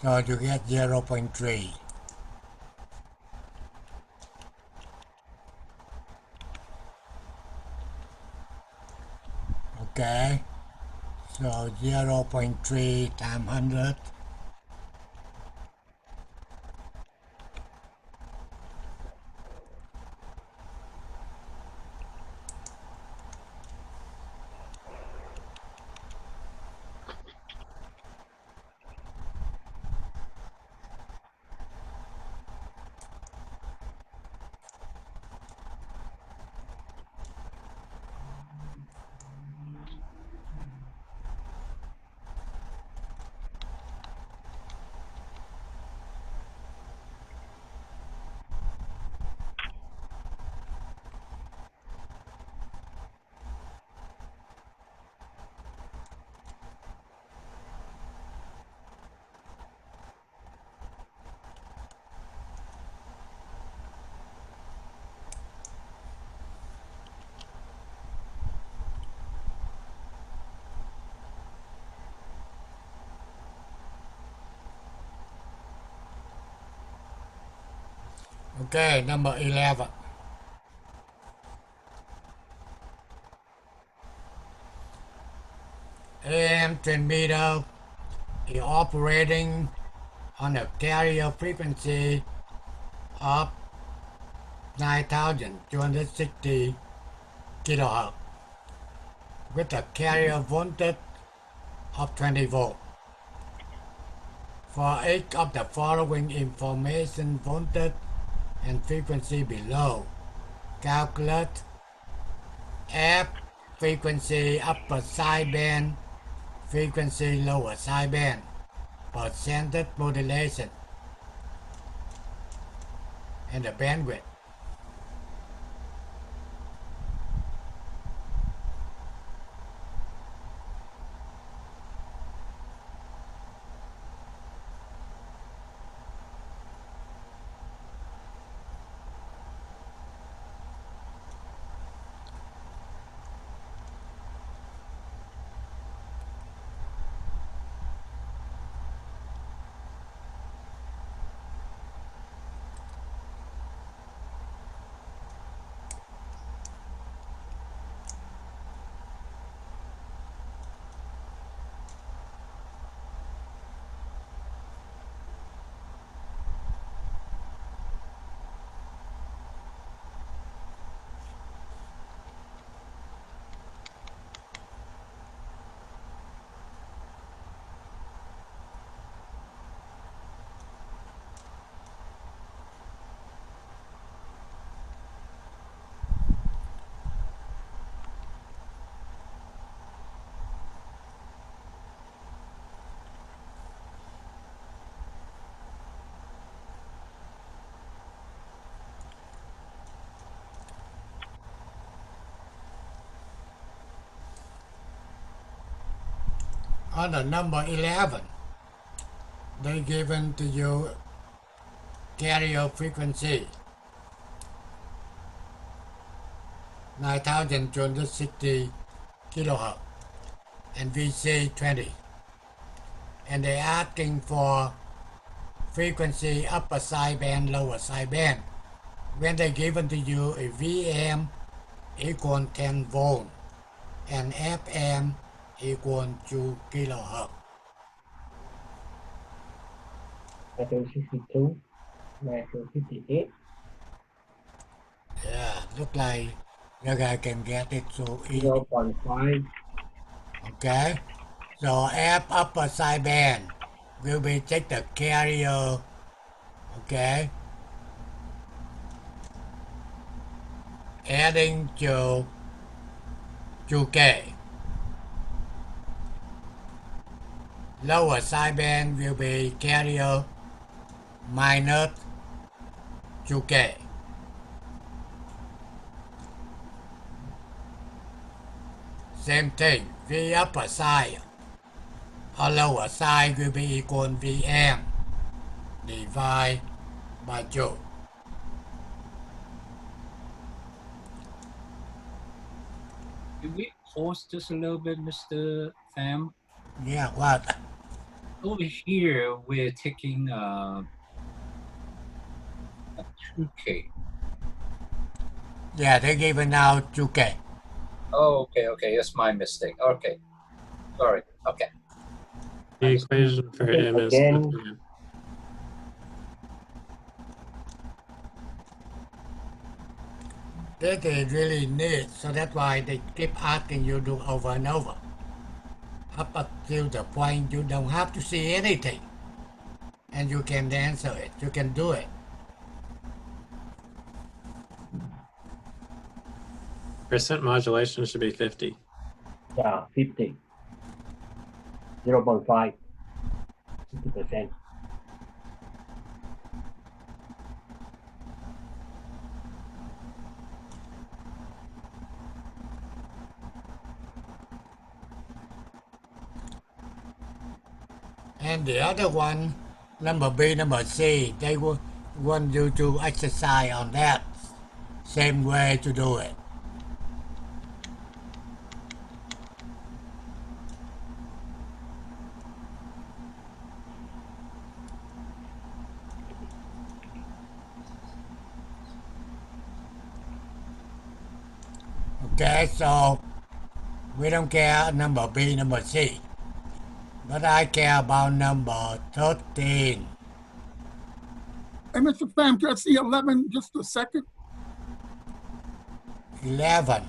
So you get 0.3. Okay, so 0.3 times 100. Okay, number 11. AM transmitter is operating on a carrier frequency of 9,260 kilohertz with a carrier voltage of 20 volt. For each of the following information voltage and frequency below, calculate F frequency upper sideband, frequency lower sideband, percentage modulation, and the bandwidth. On the number 11, they given to you carrier frequency 9,260 kilohertz and VC 20, and they asking for frequency upper sideband, lower sideband. When they given to you a VM equal 10 volt and FM equal 2 kilohertz. 962, 958. Yeah, look like you guys can get it so easy. 0.5. Okay, so F upper sideband will be take the carrier, okay, adding to 2K. Lower sideband will be carrier minus 2K. Same thing, V upper side or lower side will be equal to Vm divided by 2. Can we pause just a little bit, Mr. Pham? Yeah, what? Over here, we're taking a 2K. Yeah, they given out 2K. Oh, okay, that's my mistake. Okay, sorry. Okay. The equation for M is Again. 50. This is really neat, so that's why they keep asking you to over and over. Up until the point you don't have to see anything. And you can answer it. You can do it. Percent modulation should be 50. Yeah, 50. 0.5. 50%. And the other one, number B, number C, they want you to exercise on that same way to do it. Okay, so we don't care number B, number C. But I care about number 13. Hey, Mr. Pham, can I see 11 just a second? 11.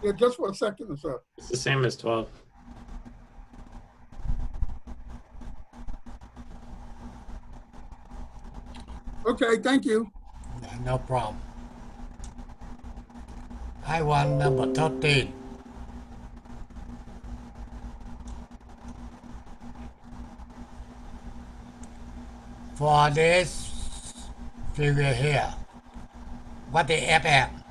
Yeah, just for a second or so. It's the same as 12. Okay, thank you. No problem. I want number 13. For this figure here, what the FM?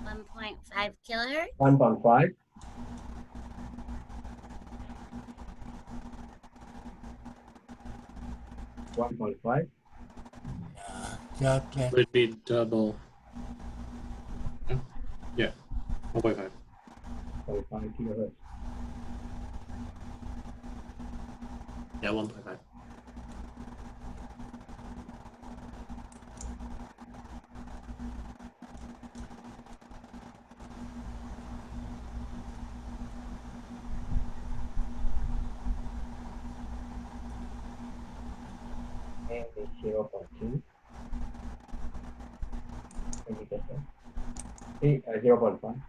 1.5 kilohertz. 1.5. 1.5. Just Would be double. Yeah, 1.5. 0.5 kilohertz. Yeah, 1.5. And it's 0.2. 20%. 0.5.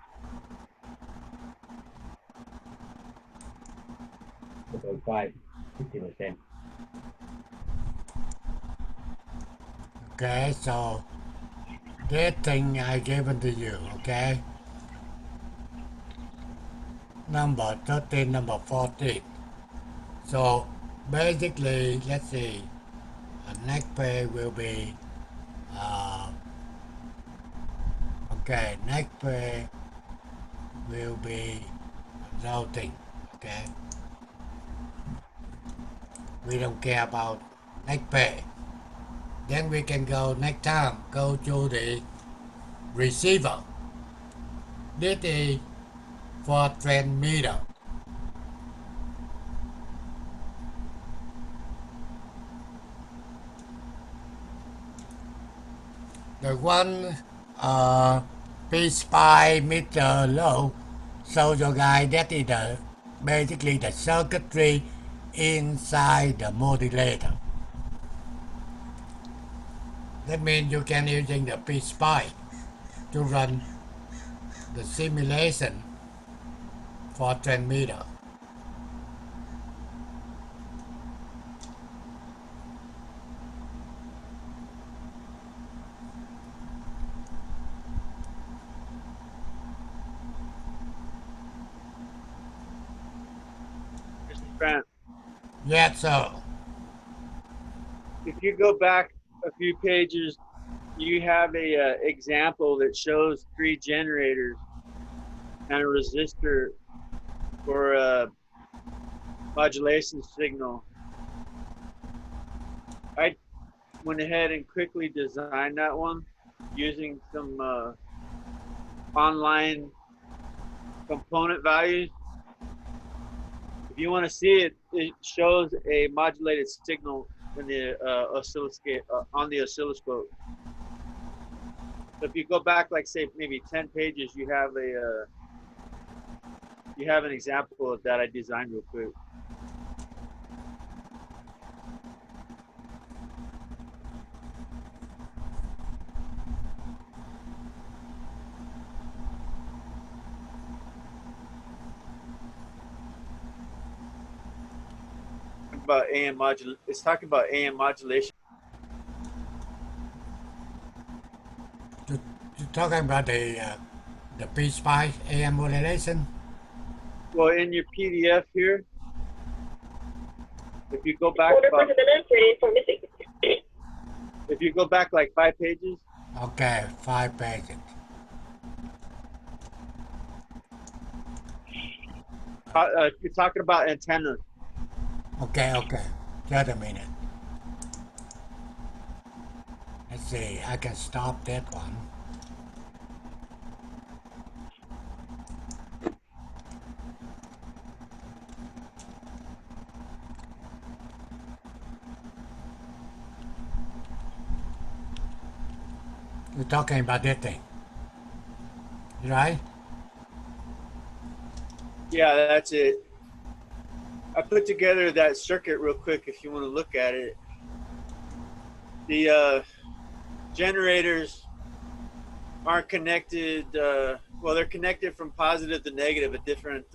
0.5. 50%. okay, so this thing I given to you, okay? Number 13, number 14. So basically, let's see, next pay will be, okay, next pay will be routing, okay? We don't care about next pay. Then we can go next time, go to the receiver. This is for transmitter. The one P-SPI meter low show you guys that is basically the circuitry inside the modulator. That means you can using the P-SPI to run the simulation for transmitter. Grant, Yeah, so if you go back a few pages, you have a example that shows 3 generators and a resistor for a modulation signal. I went ahead and quickly designed that one using some online component values. If you want to see it, it shows a modulated signal in the oscilloscope on the oscilloscope. So if you go back, like say maybe 10 pages, you have an example of that I designed real quick. About AM modulation. It's talking about AM modulation. you're talking about the P-Spice AM modulation? Well, in your PDF here, if you go back about, if you go back like 5 pages, Okay, 5 pages. you're talking about antennas. Okay, just a minute. Let's see, I can stop that one. You're talking about that thing, right? Yeah, that's it. I put together that circuit real quick if you want to look at it. The generators aren't connected. Well, they're connected from positive to negative at different.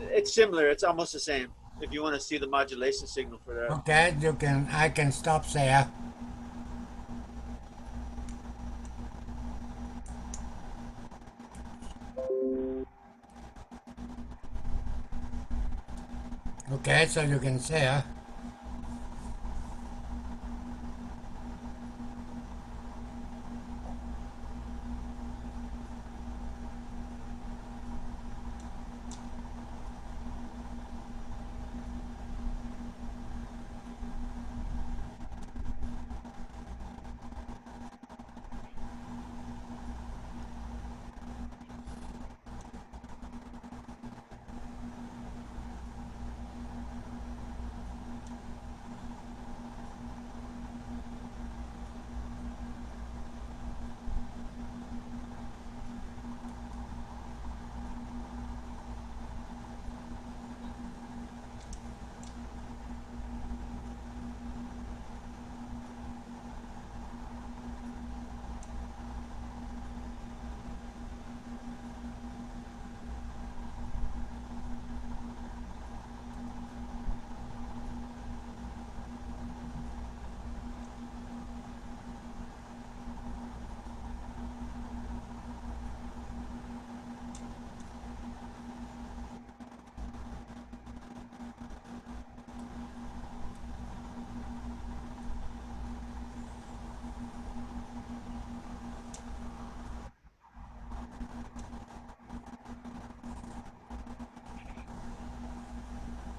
It's similar. It's almost the same. If you want to see the modulation signal for that. Okay, I can stop there. Okay, so you can say,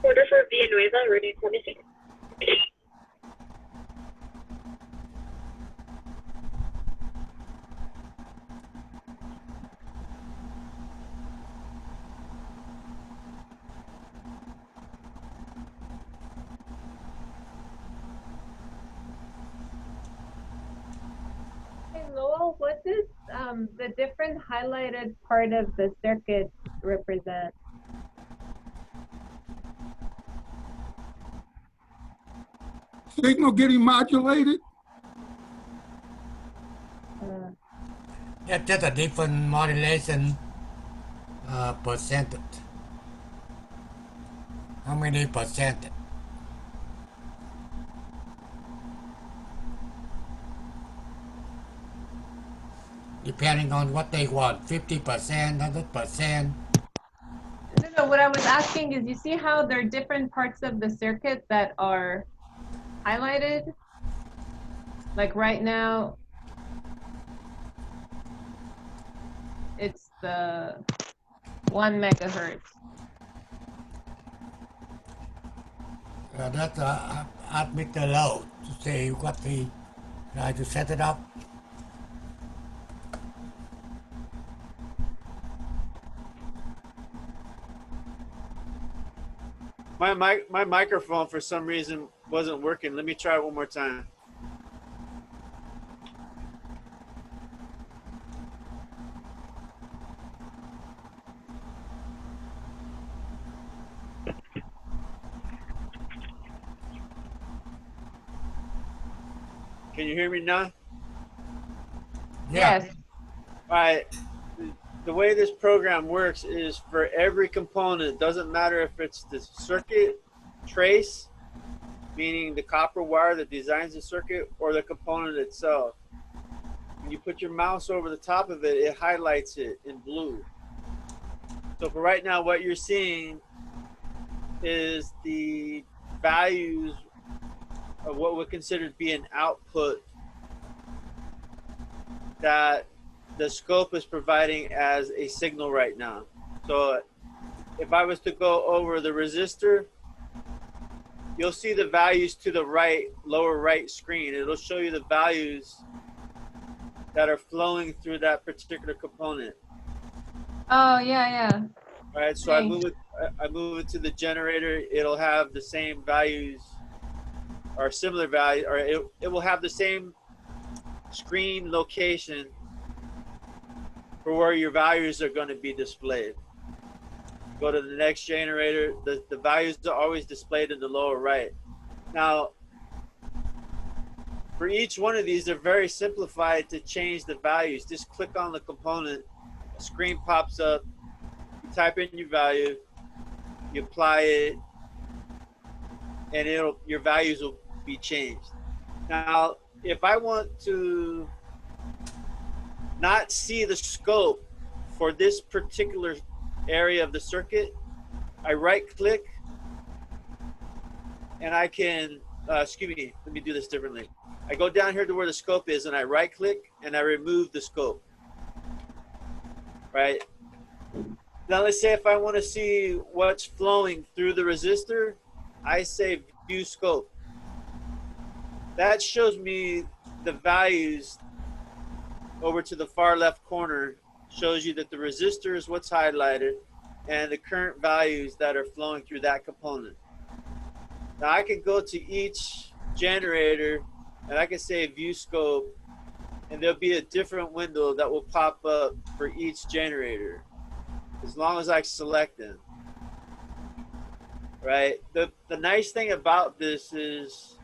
Order for Villanueva, ready 26. Hey, Lowell, what does the different highlighted part of the circuit represent? Signal getting modulated? that's just a different modulation percentage. How many percent? Depending on what they want, 50%, 100%. No, what I was asking is, you see how there are different parts of the circuit that are highlighted? Like right now, it's the 1 megahertz. That's admit the load to say what the try to set it up. My microphone for some reason wasn't working. Let me try it one more time. Can you hear me now? Yes. All right. The way this program works is for every component, doesn't matter if it's the circuit trace, meaning the copper wire that designs the circuit, or the component itself. When you put your mouse over the top of it, it highlights it in blue. So for right now, what you're seeing is the values of what would consider to be an output that the scope is providing as a signal right now. So if I was to go over the resistor, you'll see the values to the right, lower right screen. It'll show you the values that are flowing through that particular component. Oh, yeah. All right, so I move it to the generator. It'll have the same values or similar value, or it will have the same screen location for where your values are going to be displayed. Go to the next generator. The values are always displayed in the lower right. Now, for each one of these, they're very simplified to change the values. Just click on the component, a screen pops up, you type in your value, you apply it, and your values will be changed. Now, if I want to not see the scope for this particular area of the circuit, I right click and I can, excuse me, let me do this differently. I go down here to where the scope is and I right click and I remove the scope, right? Now let's say if I want to see what's flowing through the resistor, I say view scope. That shows me the values over to the far left corner, shows you that the resistor is what's highlighted and the current values that are flowing through that component. Now I can go to each generator and I can say view scope, and there'll be a different window that will pop up for each generator as long as I select them. Right? The nice thing about this is,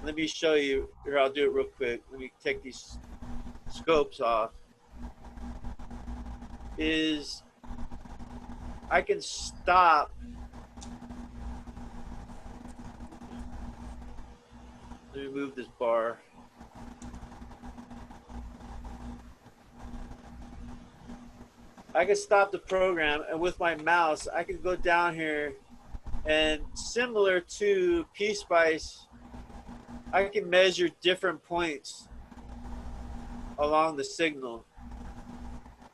let me show you here. I'll do it real quick. Let me take these scopes off. Is I can stop. Let me move this bar. I can stop the program, and with my mouse, I can go down here, and similar to PSpice, I can measure different points along the signal.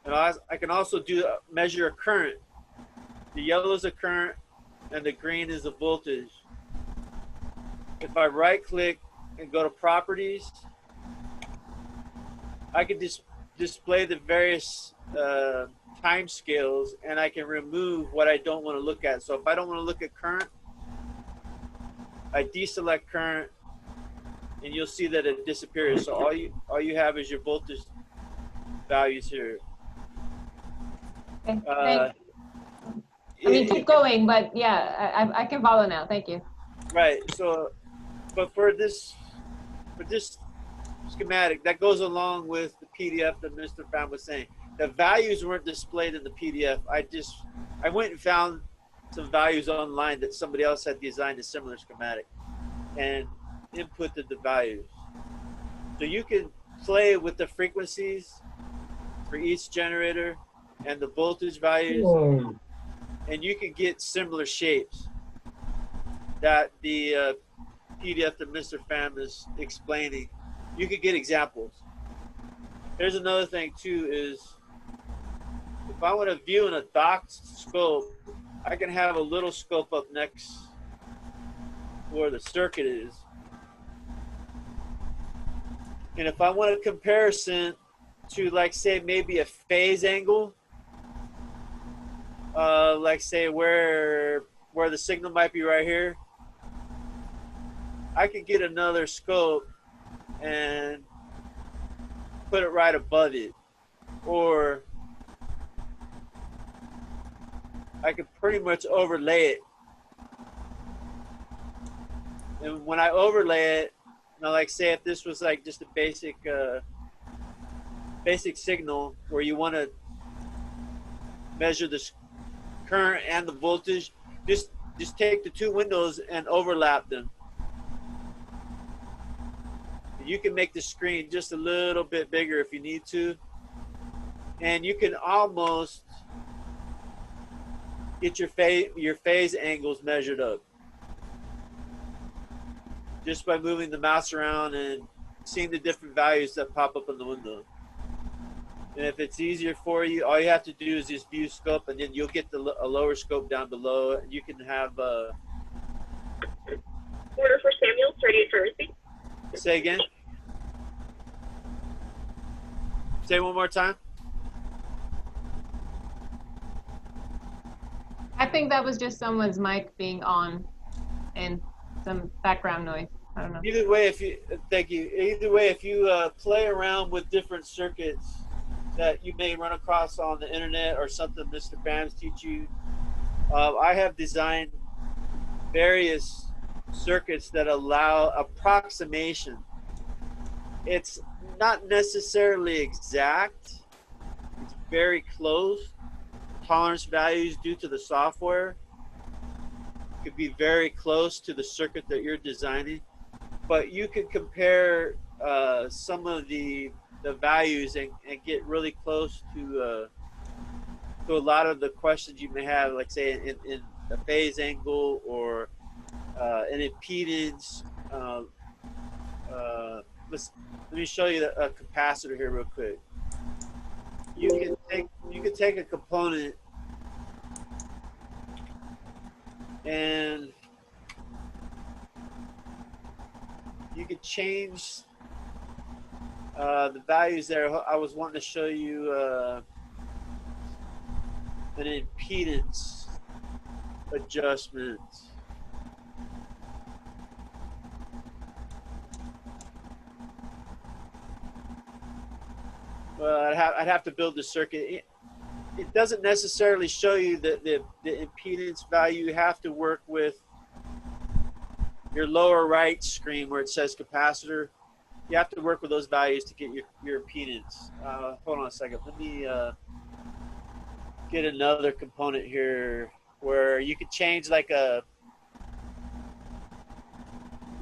And I can also measure a current. The yellow is a current, and the green is the voltage. If I right click and go to properties, I can display the various time scales, and I can remove what I don't want to look at. So if I don't want to look at current, I deselect current, and you'll see that it disappears. So all you have is your voltage values here. Okay, thanks. I mean, keep going, but yeah, I can follow now. Thank you. Right. So, but for this schematic, that goes along with the PDF that Mr. Pham was saying. The values weren't displayed in the PDF. I went and found some values online that somebody else had designed a similar schematic and inputted the values. So you can play with the frequencies for each generator and the voltage values. and you can get similar shapes that the PDF that Mr. Pham is explaining. You could get examples. Here's another thing too is if I want to view in a docked scope, I can have a little scope up next where the circuit is. And if I want a comparison to, like, say, maybe a phase angle, like say where the signal might be right here, I could get another scope and put it right above it, or I could pretty much overlay it. And when I overlay it, you know, like say if this was like just a basic signal where you want to measure the current and the voltage, just take the two windows and overlap them. You can make the screen just a little bit bigger if you need to, and you can almost get your phase angles measured up just by moving the mouse around and seeing the different values that pop up in the window. And if it's easier for you, all you have to do is just view scope, and then you'll get a lower scope down below, and you can have Order for Samuel, 38 for receipt. Say again. Say one more time. I think that was just someone's mic being on and some background noise. I don't know. Either way, if you thank you. Either way, if you play around with different circuits that you may run across on the internet or something Mr. Phams teach you, I have designed various circuits that allow approximation. It's not necessarily exact. It's very close. Tolerance values due to the software could be very close to the circuit that you're designing, but you can compare some of the values and get really close to a lot of the questions you may have, like say in a phase angle or an impedance. Let me show you a capacitor here real quick. You can take a component and you can change the values there. I was wanting to show you an impedance adjustment. Well, I'd have to build the circuit. It doesn't necessarily show you the impedance value. You have to work with your lower right screen where it says capacitor. You have to work with those values to get your impedance. Hold on a second. Let me get another component here where you could change you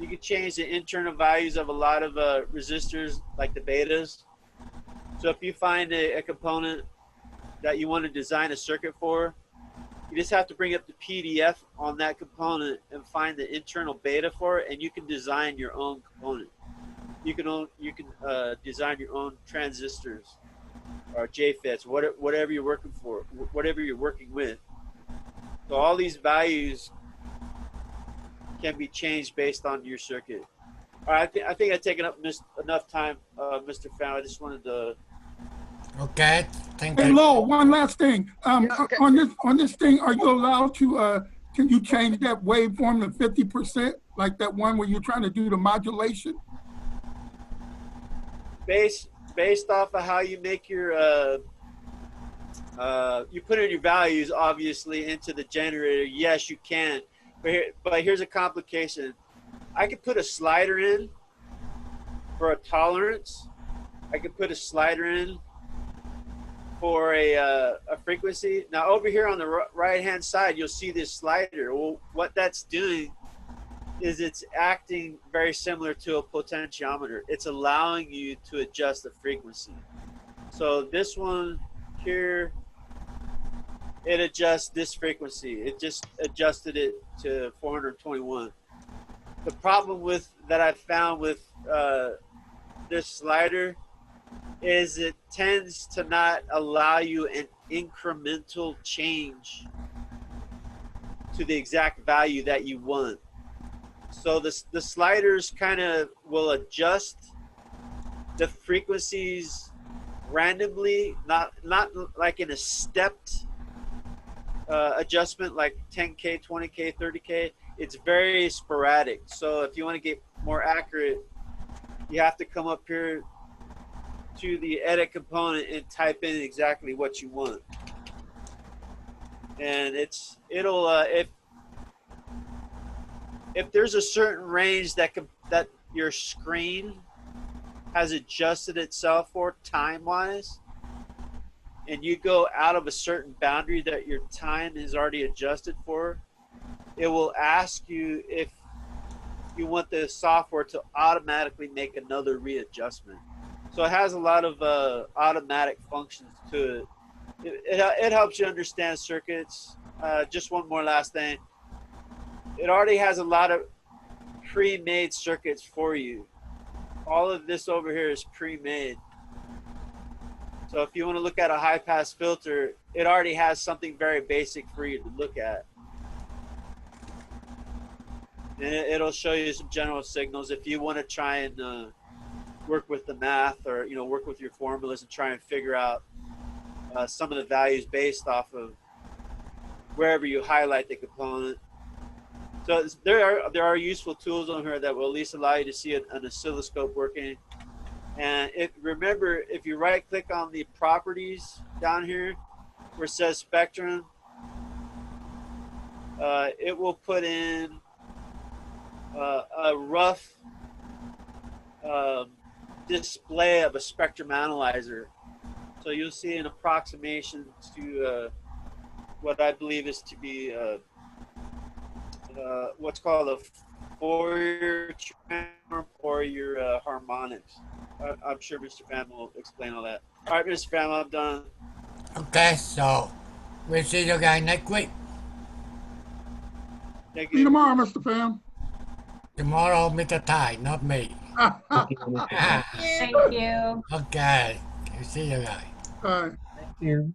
could change the internal values of a lot of resistors like the betas. So if you find a component that you want to design a circuit for, you just have to bring up the PDF on that component and find the internal beta for it, and you can design your own component. You can design your own transistors or JFETs, whatever you're working for, whatever you're working with. So all these values can be changed based on your circuit. All right, I think I've taken up enough time, Mr. Pham. I just wanted to. Okay, thank Hey, you. Lowell, one last thing. On this thing, are you allowed to, can you change that waveform to 50%, like that one where you're trying to do the modulation? Based off of how you make your, you put in your values, obviously, into the generator, yes, you can. But here's a complication. I could put a slider in for a tolerance. I could put a slider in for a frequency. Now over here on the right hand side, you'll see this slider. Well, what that's doing is it's acting very similar to a potentiometer. It's allowing you to adjust the frequency. So this one here it adjusts this frequency. It just adjusted it to 421. The problem that I found with this slider is it tends to not allow you an incremental change to the exact value that you want. So the sliders kind of will adjust the frequencies randomly, not like in a stepped adjustment like 10K, 20K, 30K. It's very sporadic. So if you want to get more accurate, you have to come up here to the edit component and type in exactly what you want. And it'll if there's a certain range that your screen has adjusted itself for time-wise, and you go out of a certain boundary that your time is already adjusted for, it will ask you if you want the software to automatically make another readjustment. So it has a lot of automatic functions to it. It helps you understand circuits. Just one more last thing. It already has a lot of pre-made circuits for you. All of this over here is pre-made. So if you want to look at a high-pass filter, it already has something very basic for you to look at. And it'll show you some general signals if you want to try and work with the math, or work with your formulas and try and figure out some of the values based off of wherever you highlight the component. So there are useful tools on here that will at least allow you to see an oscilloscope working. And remember, if you right click on the properties down here where it says spectrum, it will put in a rough display of a spectrum analyzer. So you'll see an approximation to what I believe is to be what's called a Fourier transform or your harmonics. I'm sure Mr. Pham will explain all that. All right, Mr. Pham, I'm done. Okay, so we'll see you guys next week. Thank See you tomorrow, Mr. Pham. Tomorrow, Mr. Ty, not me. Thank you. Okay, see you guys. All right. Thank you.